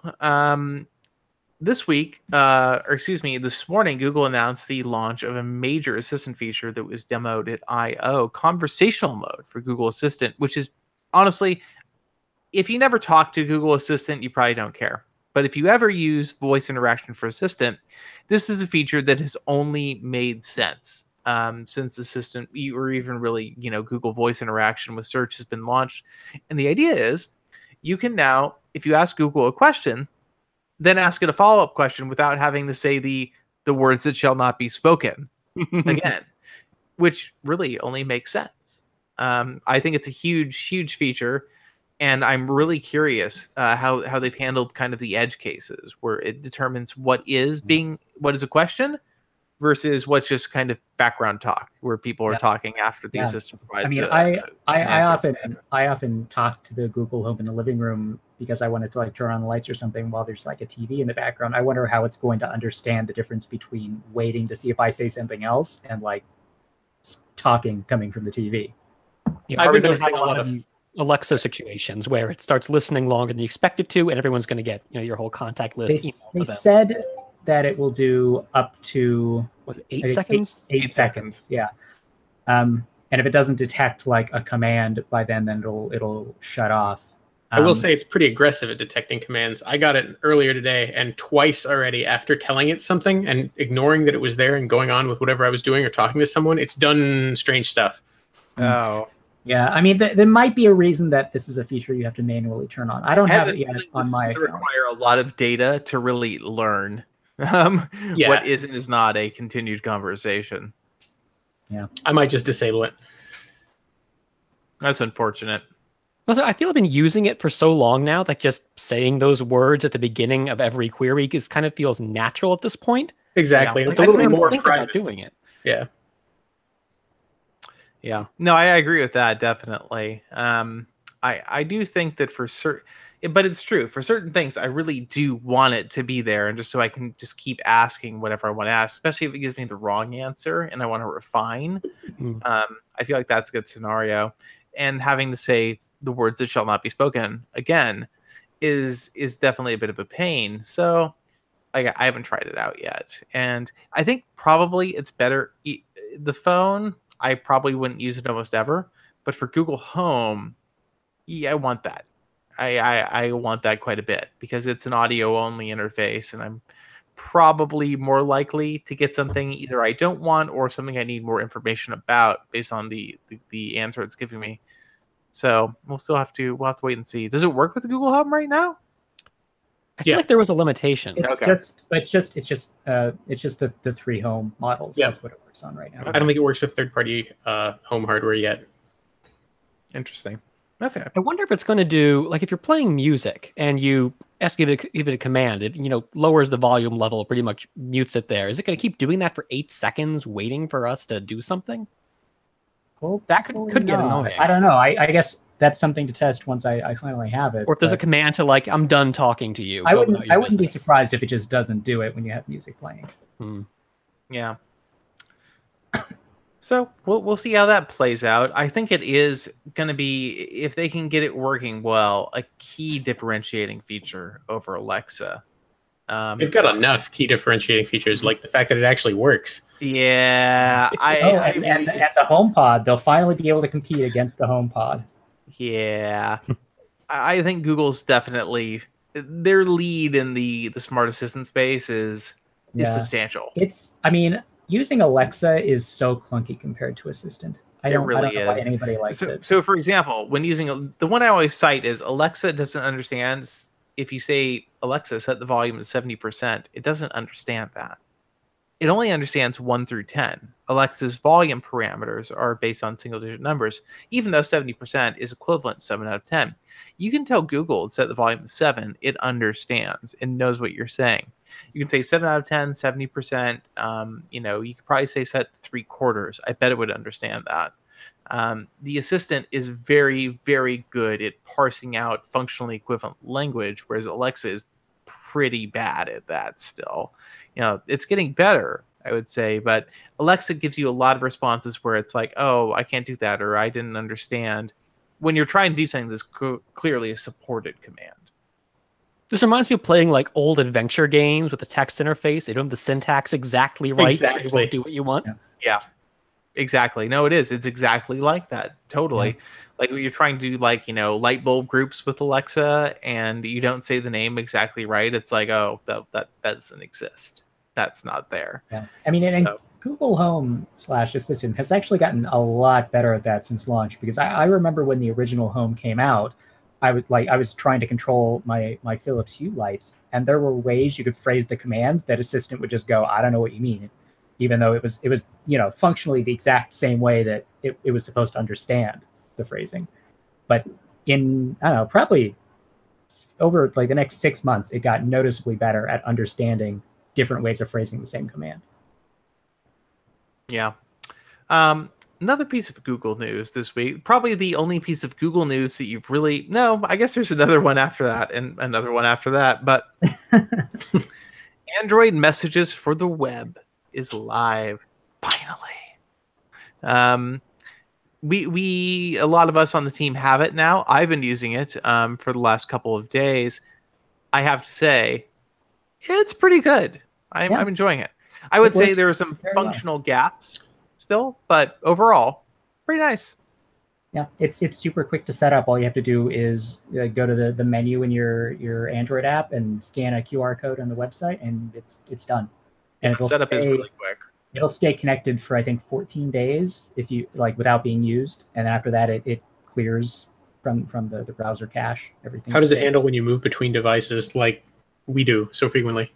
[SPEAKER 5] This morning, Google announced the launch of a major assistant feature that was demoed at I/O, conversational mode for Google Assistant, which is, honestly, if you never talk to Google Assistant, you probably don't care. But if you ever use voice interaction for Assistant, this is a feature that has only made sense since Assistant, or even really, you know, Google Voice interaction with search has been launched. And the idea is, you can now, if you ask Google a question, then ask it a follow-up question without having to say the words that shall not be spoken again, which really only makes sense. I think it's a huge feature, and I'm really curious how they've handled kind of the edge cases where it determines what is a question versus what's just kind of background talk where people are talking after the assistant provides.
[SPEAKER 2] I mean, I often talk to the Google Home in the living room because I wanted to, like, turn on the lights or something while there's, like, a TV in the background. I wonder how it's going to understand the difference between waiting to see if I say something else and, like, talking coming from the TV.
[SPEAKER 6] Yeah, I've been noticing a lot of Alexa situations where it starts listening longer than you expect it to, and everyone's going to get, you know, your whole contact list.
[SPEAKER 2] They said that it will do up to
[SPEAKER 6] 8 seconds.
[SPEAKER 2] 8 seconds, yeah. And if it doesn't detect, like, a command by then it'll shut off.
[SPEAKER 3] I will say it's pretty aggressive at detecting commands. I got it earlier today, and twice already after telling it something and ignoring that it was there and going on with whatever I was doing or talking to someone, it's done strange stuff.
[SPEAKER 5] Oh.
[SPEAKER 2] Yeah, I mean, there might be a reason that this is a feature you have to manually turn on. I don't have it yet on my account.
[SPEAKER 5] Require a lot of data to really learn What isn't is not a continued conversation.
[SPEAKER 2] Yeah,
[SPEAKER 3] I might just disable it.
[SPEAKER 5] That's unfortunate.
[SPEAKER 6] Also, I feel I've been using it for so long now that just saying those words at the beginning of every query kind of feels natural at this point.
[SPEAKER 3] Exactly.
[SPEAKER 6] Yeah.
[SPEAKER 3] It's a little more
[SPEAKER 6] think
[SPEAKER 3] private
[SPEAKER 6] about doing it.
[SPEAKER 3] Yeah.
[SPEAKER 5] Yeah. No, I agree with that, definitely. I do think that for certain, but it's true. For certain things, I really do want it to be there, and just so I can just keep asking whatever I want to ask, especially if it gives me the wrong answer and I want to refine. I feel like that's a good scenario. And having to say the words that shall not be spoken again is definitely a bit of a pain. So I haven't tried it out yet, and I think probably it's better. The phone, I probably wouldn't use it almost ever, but for Google Home, yeah, I want that. I want that quite a bit because it's an audio only interface, and I'm probably more likely to get something either I don't want or something I need more information about based on the answer it's giving me. So we'll have to wait and see. Does it work with Google Home right now?
[SPEAKER 6] I feel like there was a limitation.
[SPEAKER 2] It's just the 3 home models. Yeah. That's what it works on right now.
[SPEAKER 3] I don't think it works with third-party home hardware yet.
[SPEAKER 5] Interesting. Okay.
[SPEAKER 6] I wonder if it's going to do, like, if you're playing music and you give it a command, it lowers the volume level, pretty much mutes it there. Is it going to keep doing that for 8 seconds, waiting for us to do something?
[SPEAKER 2] Well,
[SPEAKER 6] that could get annoying.
[SPEAKER 2] I don't know. I guess that's something to test once I finally have it.
[SPEAKER 6] Or if there's a command to, like, I'm done talking to you.
[SPEAKER 2] I wouldn't be surprised if it just doesn't do it when you have music playing.
[SPEAKER 5] Yeah. So we'll see how that plays out. I think it is going to be, if they can get it working well, a key differentiating feature over Alexa.
[SPEAKER 3] They've got enough key differentiating features, like the fact that it actually works.
[SPEAKER 5] Yeah.
[SPEAKER 2] And the HomePod, they'll finally be able to compete against the HomePod.
[SPEAKER 5] Yeah. I think Google's definitely, their lead in the smart assistant space is substantial.
[SPEAKER 2] Using Alexa is so clunky compared to Assistant. I don't know why anybody likes it.
[SPEAKER 5] So, for example, when using the one I always cite is Alexa doesn't understand if you say, Alexa, set the volume to 70%, it doesn't understand that. It only understands 1 through 10. Alexa's volume parameters are based on single-digit numbers, even though 70% is equivalent to 7 out of 10. You can tell Google to set the volume to 7. It understands and knows what you're saying. You can say 7 out of 10, 70%. You could probably say set 3/4. I bet it would understand that. The Assistant is very, very good at parsing out functionally equivalent language, whereas Alexa is pretty bad at that still. It's getting better, I would say, but Alexa gives you a lot of responses where it's like, oh, I can't do that, or I didn't understand, when you're trying to do something that's clearly a supported command.
[SPEAKER 6] This reminds me of playing like old adventure games with the text interface. They don't have the syntax exactly right.
[SPEAKER 3] Exactly.
[SPEAKER 6] It won't do what you want.
[SPEAKER 5] Yeah. Exactly. No, it is. It's exactly like that. Totally. Yeah. Like when you're trying to do light bulb groups with Alexa and you don't say the name exactly right. It's like, oh, that doesn't exist. That's not there.
[SPEAKER 2] Yeah. And Google Home /Assistant has actually gotten a lot better at that since launch, because I remember when the original Home came out, I was trying to control my Philips Hue lights, and there were ways you could phrase the commands that Assistant would just go, I don't know what you mean, even though it was functionally the exact same way that it was supposed to understand the phrasing. But in, I don't know, probably over the next 6 months, it got noticeably better at understanding different ways of phrasing the same command.
[SPEAKER 5] Yeah. Another piece of Google news this week, probably the only piece of Google news that you've really... No, I guess there's another one after that and another one after that, but Android messages for the web is live, finally. We a lot of us on the team have it now. I've been using it for the last couple of days. I have to say, it's pretty good. I'm enjoying it. I would say there are some functional gaps still, but overall, pretty nice.
[SPEAKER 2] Yeah, it's super quick to set up. All you have to do is go to the menu in your Android app and scan a QR code on the website, and it's done. And
[SPEAKER 5] the setup is really quick.
[SPEAKER 2] It'll stay connected for, I think, 14 days if you without being used, and then after that it clears from the browser cache everything.
[SPEAKER 3] How does it handle when you move between devices like we do so frequently?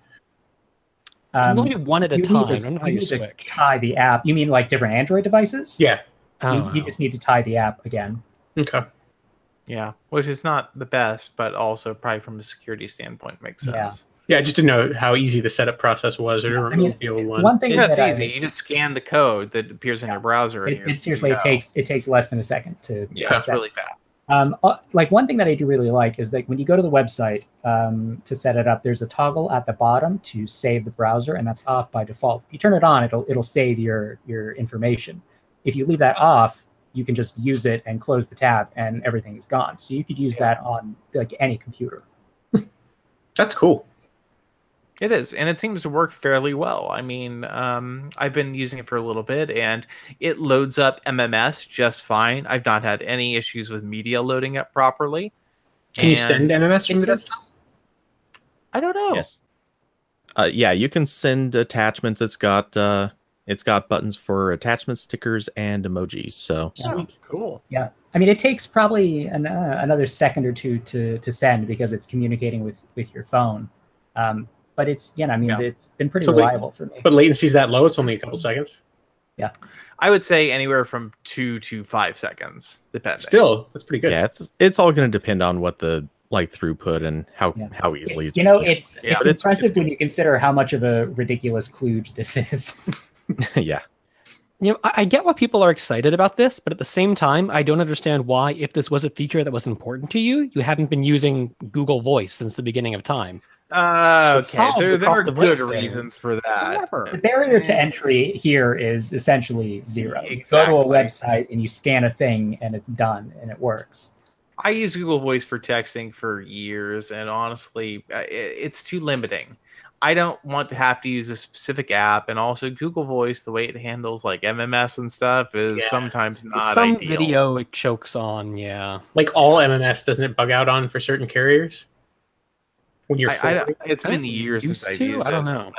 [SPEAKER 6] You can only do one at a time. I don't know how you switch.
[SPEAKER 2] Tie the app. You mean like different Android devices?
[SPEAKER 3] Yeah.
[SPEAKER 2] You just need to tie the app again.
[SPEAKER 3] Okay.
[SPEAKER 5] Yeah, which is not the best, but also probably from a security standpoint makes sense.
[SPEAKER 3] Yeah, I just didn't know how easy the setup process was, or to remove the old one.
[SPEAKER 2] One thing
[SPEAKER 5] that's easy. You just scan the code that appears in your browser.
[SPEAKER 2] It seriously it takes less than a second to.
[SPEAKER 5] Yeah, it's really fast.
[SPEAKER 2] Like one thing that I do really like is that when you go to the website to set it up, there's a toggle at the bottom to save the browser, and that's off by default. If you turn it on, it'll save your information. If you leave that off, you can just use it and close the tab, and everything is gone. So you could use that on like any computer.
[SPEAKER 3] That's cool.
[SPEAKER 5] It is, and it seems to work fairly well. I mean, I've been using it for a little bit, and it loads up MMS just fine. I've not had any issues with media loading up properly.
[SPEAKER 3] Can you send MMS from the desktop?
[SPEAKER 5] I don't know.
[SPEAKER 4] Yes. Yeah, you can send attachments. It's got buttons for attachment stickers and emojis. So
[SPEAKER 5] cool.
[SPEAKER 2] Yeah, I mean, it takes probably another second or two to send because it's communicating with your phone. But it's it's been pretty reliable for me.
[SPEAKER 3] But latency's that low? It's only a couple seconds.
[SPEAKER 2] Yeah,
[SPEAKER 5] I would say anywhere from 2 to 5 seconds, depending.
[SPEAKER 3] Still, that's pretty good.
[SPEAKER 4] Yeah, it's all going to depend on what the throughput and how easily
[SPEAKER 2] it's it's impressive when you consider how much of a ridiculous kludge this is.
[SPEAKER 4] Yeah.
[SPEAKER 6] I get why people are excited about this, but at the same time, I don't understand why, if this was a feature that was important to you, you hadn't been using Google Voice since the beginning of time.
[SPEAKER 5] Okay, there are good reasons for that.
[SPEAKER 2] The barrier to entry here is essentially zero.
[SPEAKER 5] Exactly.
[SPEAKER 2] You go to a website and you scan a thing and it's done and it works.
[SPEAKER 5] I use Google Voice for texting for years, and honestly, it's too limiting. I don't want to have to use a specific app, and also Google Voice, the way it handles like MMS and stuff, is sometimes not
[SPEAKER 6] Some
[SPEAKER 5] ideal.
[SPEAKER 6] video it chokes on,
[SPEAKER 3] Like all MMS, doesn't it bug out on for certain carriers? When you're
[SPEAKER 5] it's been years since I've used it.
[SPEAKER 6] I don't know.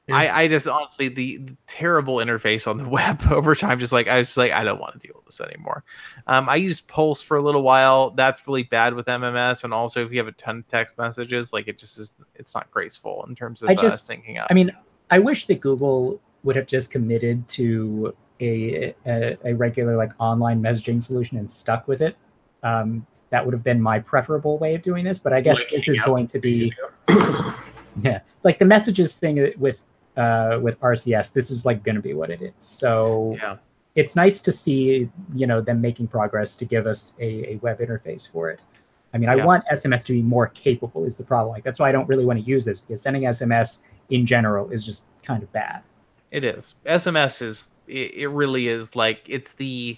[SPEAKER 5] I just honestly the terrible interface on the web over time. I was like, I don't want to deal with this anymore. I used Pulse for a little while. That's really bad with MMS, and also if you have a ton of text messages, like it's not graceful in terms of syncing up.
[SPEAKER 2] I mean, I wish that Google would have just committed to a regular like online messaging solution and stuck with it. That would have been my preferable way of doing this, but I guess this is going to be like the messages thing with RCS. This is like going to be what it is. So it's nice to see them making progress to give us a web interface for it. I mean, I want SMS to be more capable is the problem. Like that's why I don't really want to use this, because sending SMS in general is just kind of bad.
[SPEAKER 5] It is. SMS it really is like it's the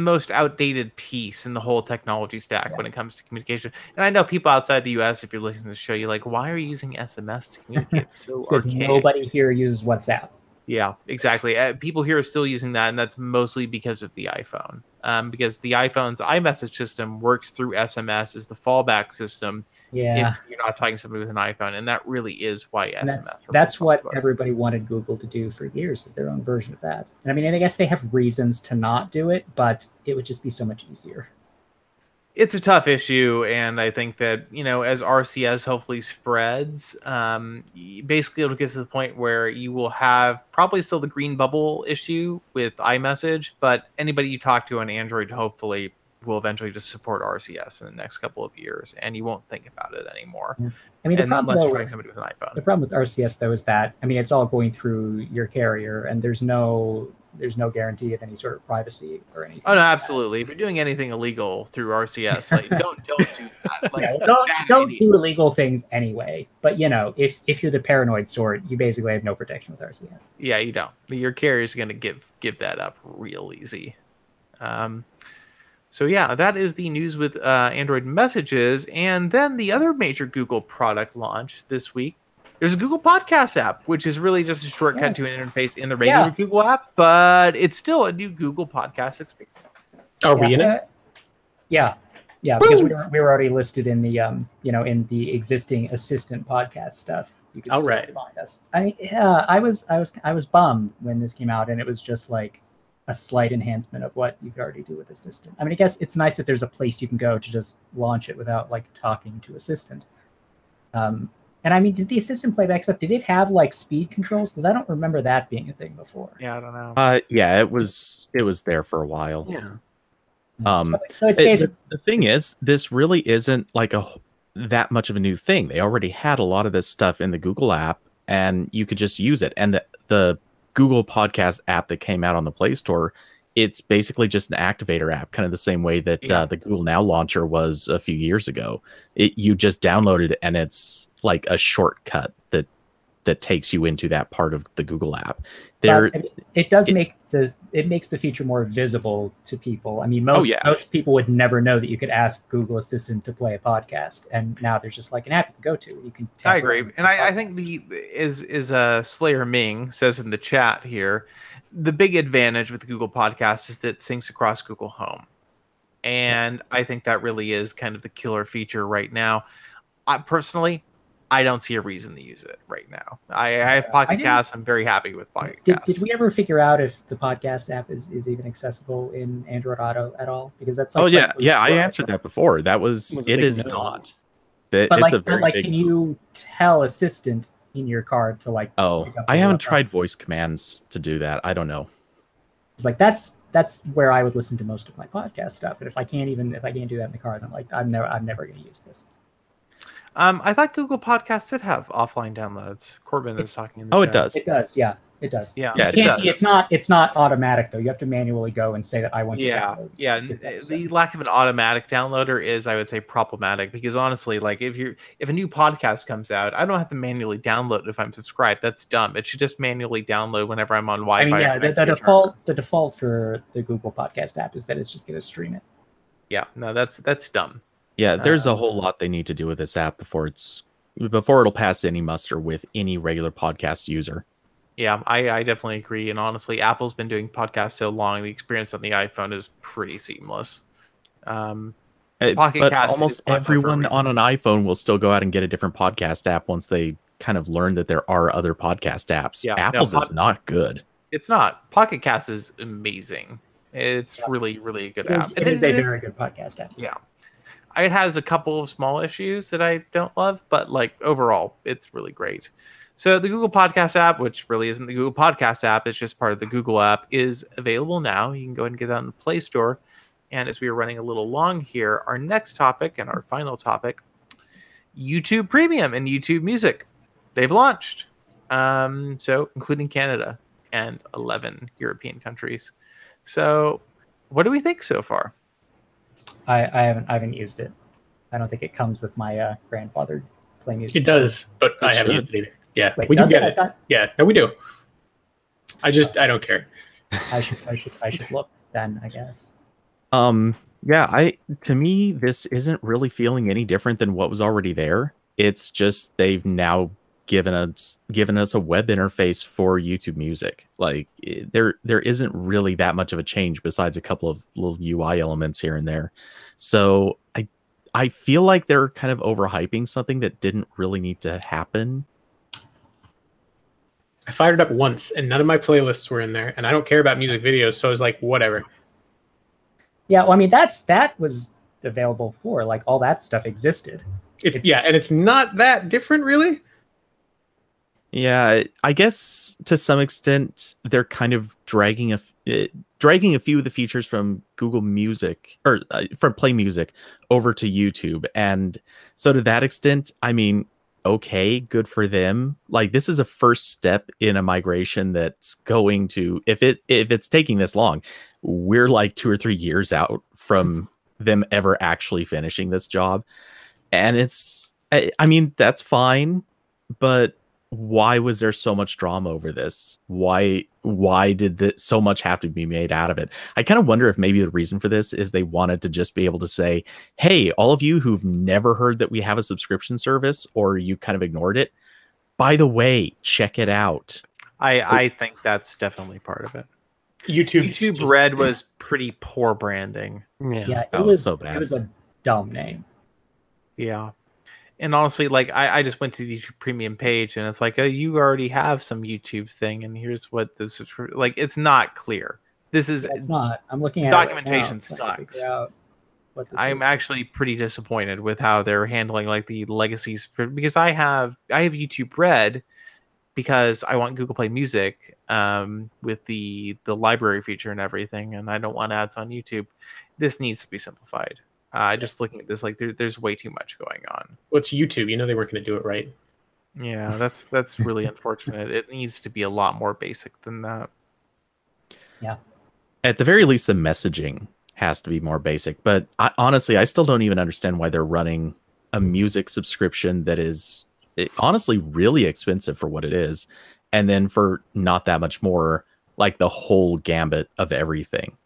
[SPEAKER 5] most outdated piece in the whole technology stack when it comes to communication. And I know people outside the US, if you're listening to the show, you're like, why are you using SMS to communicate? It's so
[SPEAKER 2] because
[SPEAKER 5] archaic.
[SPEAKER 2] Nobody here uses WhatsApp.
[SPEAKER 5] Yeah, exactly. People here are still using that, and that's mostly because of the iPhone. Because the iPhone's iMessage system works through SMS as the fallback system if you're not talking to somebody with an iPhone, and that really is why SMS.
[SPEAKER 2] That's what everybody wanted Google to do for years, is their own version of that. And I mean, I guess they have reasons to not do it, but it would just be so much easier.
[SPEAKER 5] It's a tough issue, and I think that, as RCS hopefully spreads, basically it'll get to the point where you will have probably still the green bubble issue with iMessage, but anybody you talk to on Android hopefully will eventually just support RCS in the next couple of years, and you won't think about it anymore.
[SPEAKER 2] Yeah. I mean,
[SPEAKER 5] unless you're trying somebody with an iPhone.
[SPEAKER 2] The problem with RCS, though, is that, I mean, it's all going through your carrier, and there's no guarantee of any sort of privacy or anything.
[SPEAKER 5] Oh no, absolutely. If you're doing anything illegal through RCS, like don't do that. Like,
[SPEAKER 2] don't do illegal things anyway. But if you're the paranoid sort, you basically have no protection with RCS.
[SPEAKER 5] Yeah, you don't. Your carrier's going to give that up real easy. So yeah, that is the news with Android messages. And then the other major Google product launch this week, there's a Google Podcast app, which is really just a shortcut to an interface in the regular Google app, but it's still a new Google Podcast experience.
[SPEAKER 3] Are we in it?
[SPEAKER 2] Yeah, because we were already listed in the in the existing Assistant podcast stuff. You can still find us. I mean, I was bummed when this came out, and it was just like a slight enhancement of what you could already do with Assistant. I mean, I guess it's nice that there's a place you can go to just launch it without like talking to Assistant. And I mean, did the assistant playback stuff, did it have like speed controls? Because I don't remember that being a thing before.
[SPEAKER 5] Yeah, I don't know.
[SPEAKER 4] Yeah, it was there for a while.
[SPEAKER 6] Yeah.
[SPEAKER 2] So it's basically
[SPEAKER 4] the thing is, this really isn't like that much of a new thing. They already had a lot of this stuff in the Google app, and you could just use it. And the Google Podcast app that came out on the Play Store, it's basically just an activator app, kind of the same way that the Google Now launcher was a few years ago. You just download it, and it's like a shortcut that takes you into that part of the Google app.
[SPEAKER 2] It makes the feature more visible to people. I mean, most people would never know that you could ask Google Assistant to play a podcast, and now there's just like an app you can go to. You can.
[SPEAKER 5] I agree, and I think Slayer Ming says in the chat here, the big advantage with Google Podcasts is that it syncs across Google Home, and I think that really is kind of the killer feature right now. I don't see a reason to use it right now. I have Pocket Cast. I'm very happy with Pocket Cast.
[SPEAKER 2] Did we ever figure out if the podcast app is even accessible in Android Auto at all? Because that's like,
[SPEAKER 4] I answered that before. That was it is not.
[SPEAKER 2] Can you tell Assistant in your car to like?
[SPEAKER 4] Oh, I haven't tried voice commands to do that. I don't know.
[SPEAKER 2] It's like that's where I would listen to most of my podcast stuff. And if I can't do that in the car, then like I'm never going to use this.
[SPEAKER 5] I thought Google Podcasts did have offline downloads. Corbin is talking in the chat.
[SPEAKER 4] It does.
[SPEAKER 2] It does. Yeah, it does.
[SPEAKER 5] Yeah,
[SPEAKER 4] it does.
[SPEAKER 2] It's not automatic though. You have to manually go and say that I want to download.
[SPEAKER 5] Yeah. The lack of an automatic downloader is, I would say, problematic, because honestly, like if a new podcast comes out, I don't have to manually download it if I'm subscribed. That's dumb. It should just manually download whenever I'm on Wi-Fi.
[SPEAKER 2] I mean, the default for the Google Podcast app is that it's just going to stream it.
[SPEAKER 5] Yeah, no, that's dumb.
[SPEAKER 4] Yeah, there's a whole lot they need to do with this app before it'll pass any muster with any regular podcast user.
[SPEAKER 5] Yeah, I definitely agree. And honestly, Apple's been doing podcasts so long, the experience on the iPhone is pretty seamless.
[SPEAKER 4] But almost everyone on an iPhone will still go out and get a different podcast app once they kind of learn that there are other podcast apps. Yeah, Apple's is not good.
[SPEAKER 5] It's not. Pocket Cast is amazing. It's really, really a good app.
[SPEAKER 2] It is a very good podcast app.
[SPEAKER 5] Yeah. It has a couple of small issues that I don't love, but like overall, it's really great. So the Google Podcast app, which really isn't the Google Podcast app, it's just part of the Google app, is available now. You can go ahead and get that in the Play Store. And as we are running a little long here, our next topic and our final topic, YouTube Premium and YouTube Music. They've launched. So including Canada and 11 European countries. So what do we think so far?
[SPEAKER 2] I haven't used it. I don't think it comes with my grandfather Play Music.
[SPEAKER 3] It does, but I haven't used it either. Yeah,
[SPEAKER 2] Wait,
[SPEAKER 3] we do get
[SPEAKER 2] it.
[SPEAKER 3] it. Yeah, no, we do. I don't care.
[SPEAKER 2] I should look then, I guess.
[SPEAKER 4] Yeah, to me, this isn't really feeling any different than what was already there. It's just they've now given us a web interface for YouTube Music. Like there isn't really that much of a change besides a couple of little UI elements here and there. So I feel like they're kind of overhyping something that didn't really need to happen.
[SPEAKER 3] I fired it up once and none of my playlists were in there, and I don't care about music videos, so I was like, whatever.
[SPEAKER 2] Yeah, well, I mean that was available for, like, all that stuff existed.
[SPEAKER 3] And it's not that different, really.
[SPEAKER 4] Yeah, I guess to some extent they're kind of dragging a few of the features from Google Music or from Play Music over to YouTube, and so to that extent, I mean, okay, good for them. Like, this is a first step in a migration that's going to, if it's taking this long, we're like 2 or 3 years out from them ever actually finishing this job, and I mean, that's fine, but why was there so much drama over this? Why did so much have to be made out of it? I kind of wonder if maybe the reason for this is they wanted to just be able to say, hey, all of you who've never heard that we have a subscription service, or you kind of ignored it, by the way, check it out.
[SPEAKER 5] I think that's definitely part of it. YouTube Red was pretty poor branding.
[SPEAKER 2] Yeah, it was so bad. It was a dumb name.
[SPEAKER 5] Yeah. And honestly, like, I just went to the YouTube Premium page, and it's like, oh, you already have some YouTube thing, and here's what this is. Like, it's not clear. This is...
[SPEAKER 2] It's not. I'm looking at
[SPEAKER 5] documentation sucks. I'm actually pretty disappointed with how they're handling like the legacies, because I have YouTube Red because I want Google Play Music with the library feature and everything, and I don't want ads on YouTube. This needs to be simplified. Just looking at this, like there's way too much going on.
[SPEAKER 3] Well, it's YouTube. You know they weren't going to do it right.
[SPEAKER 5] Yeah, that's really unfortunate. It needs to be a lot more basic than that.
[SPEAKER 2] Yeah.
[SPEAKER 4] At the very least, the messaging has to be more basic. But honestly, I still don't even understand why they're running a music subscription that is honestly really expensive for what it is, and then for not that much more, like the whole gambit of everything.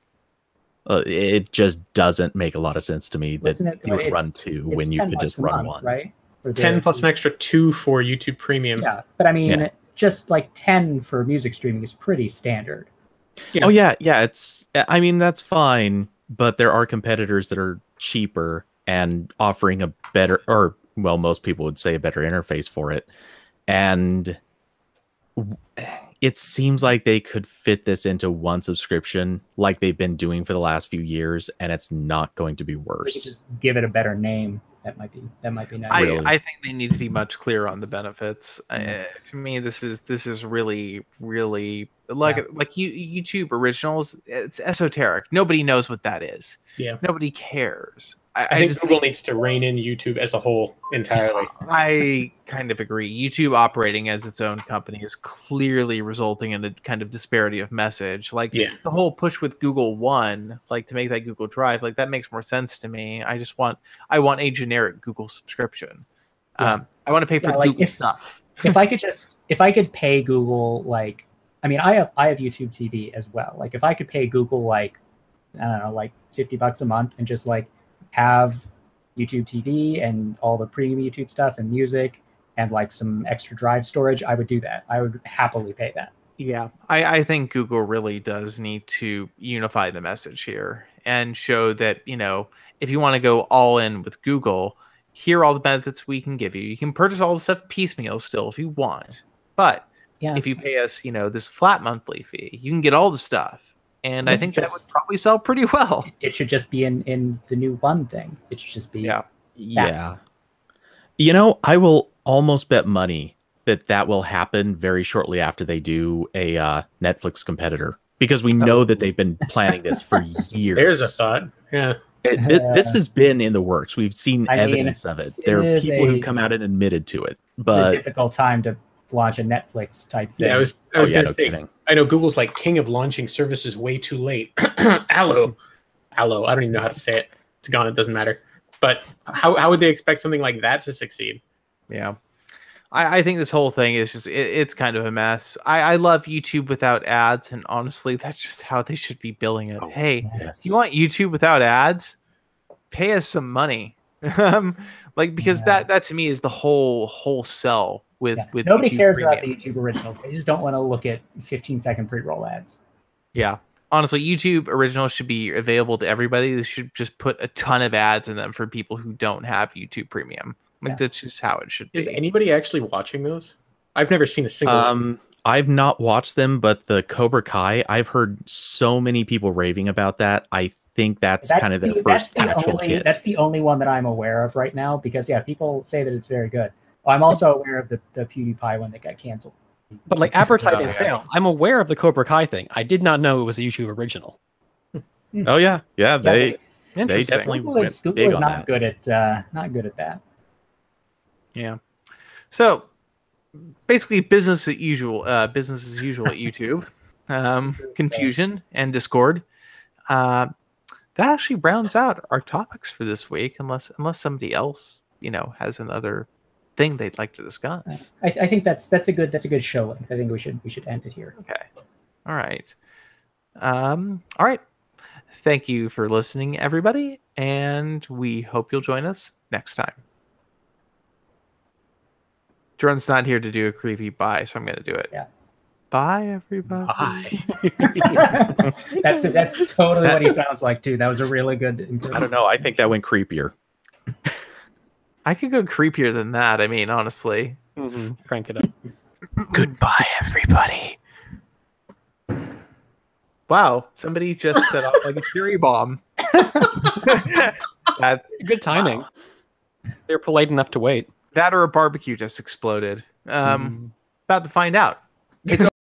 [SPEAKER 4] It just doesn't make a lot of sense to me that you would run two when you could just run one.
[SPEAKER 2] Right?
[SPEAKER 3] 10 plus an extra 2 for YouTube Premium.
[SPEAKER 2] Yeah, but I mean, just like 10 for music streaming is pretty standard.
[SPEAKER 4] Yeah. Oh yeah, it's. I mean, that's fine, but there are competitors that are cheaper and offering a better, or well, most people would say a better interface for it, and it seems like they could fit this into one subscription like they've been doing for the last few years, and it's not going to be worse.
[SPEAKER 2] Just give it a better name. That might be nice.
[SPEAKER 5] I think they need to be much clearer on the benefits. To me, this is really like YouTube Originals. It's esoteric. Nobody knows what that is.
[SPEAKER 3] Yeah,
[SPEAKER 5] nobody cares.
[SPEAKER 3] I think Google needs to rein in YouTube as a whole entirely.
[SPEAKER 5] I kind of agree. YouTube operating as its own company is clearly resulting in a kind of disparity of message. Like the whole push with Google One, like to make that Google Drive, like that makes more sense to me. I want a generic Google subscription. I want to pay for Google stuff.
[SPEAKER 2] if I could pay Google, like, I mean, I have YouTube TV as well. Like if I could pay Google, like, I don't know, like $50 a month and just like have YouTube TV and all the premium YouTube stuff and music and like some extra drive storage, I would do that. I would happily pay that.
[SPEAKER 5] Yeah, I think Google really does need to unify the message here and show that, you know, if you want to go all in with Google, here are all the benefits we can give you. You can purchase all the stuff piecemeal still if you want. But if you pay us, you know, this flat monthly fee, you can get all the stuff. And I think that would probably sell pretty well.
[SPEAKER 2] It should just be in the new One thing. It should just be
[SPEAKER 4] Yeah. You know, I will almost bet money that will happen very shortly after they do a Netflix competitor, because we know that they've been planning this for years.
[SPEAKER 3] There's a thought. Yeah.
[SPEAKER 4] This has been in the works. We've seen evidence of it. There are people who come out and admitted to it. But
[SPEAKER 2] it's a difficult time to launch a Netflix type thing.
[SPEAKER 3] Yeah, I was going to say, I know Google's like king of launching services way too late. Allo, I don't even know how to say it. It's gone. It doesn't matter. But how would they expect something like that to succeed?
[SPEAKER 5] Yeah. I think this whole thing is just, it's kind of a mess. I love YouTube without ads, and honestly, that's just how they should be billing it. Hey, you want YouTube without ads? Pay us some money. Because that to me is the whole sell with
[SPEAKER 2] nobody
[SPEAKER 5] YouTube
[SPEAKER 2] cares
[SPEAKER 5] Premium.
[SPEAKER 2] about the YouTube Originals. They just don't want to look at 15-second pre-roll ads.
[SPEAKER 5] Yeah. Honestly, YouTube Originals should be available to everybody. They should just put a ton of ads in them for people who don't have YouTube Premium. That's just how it should be.
[SPEAKER 3] Is anybody actually watching those? I've never seen a single one.
[SPEAKER 4] I've not watched them, but the Cobra Kai, I've heard so many people raving about that. I think that's kind of their first actual hit.
[SPEAKER 2] That's the only one that I'm aware of right now, because people say that it's very good. I'm also aware of the PewDiePie one that got canceled.
[SPEAKER 6] But like advertising failed. I'm aware of the Cobra Kai thing. I did not know it was a YouTube original.
[SPEAKER 4] Oh yeah, they definitely
[SPEAKER 2] Google is not good at that.
[SPEAKER 5] Yeah. So basically, business as usual at YouTube. Confusion and discord. That actually rounds out our topics for this week, unless somebody else, has another thing they'd like to discuss.
[SPEAKER 2] I think that's a good show length. I think we should end it here.
[SPEAKER 5] Okay. All right. All right. Thank you for listening, everybody, and we hope you'll join us next time. Jeroen's not here to do a creepy bye, so I'm going to do it.
[SPEAKER 2] Yeah.
[SPEAKER 5] Bye, everybody.
[SPEAKER 3] Bye.
[SPEAKER 2] That's totally what he sounds like, too. That was a really good...
[SPEAKER 4] I don't know. I think that went creepier.
[SPEAKER 5] I could go creepier than that, I mean, honestly.
[SPEAKER 6] Mm-hmm. Crank it up.
[SPEAKER 4] Goodbye, everybody.
[SPEAKER 5] Wow, somebody just set off like a cherry bomb. That
[SPEAKER 6] Good timing. They're polite enough to wait.
[SPEAKER 5] that or a barbecue just exploded. About to find out.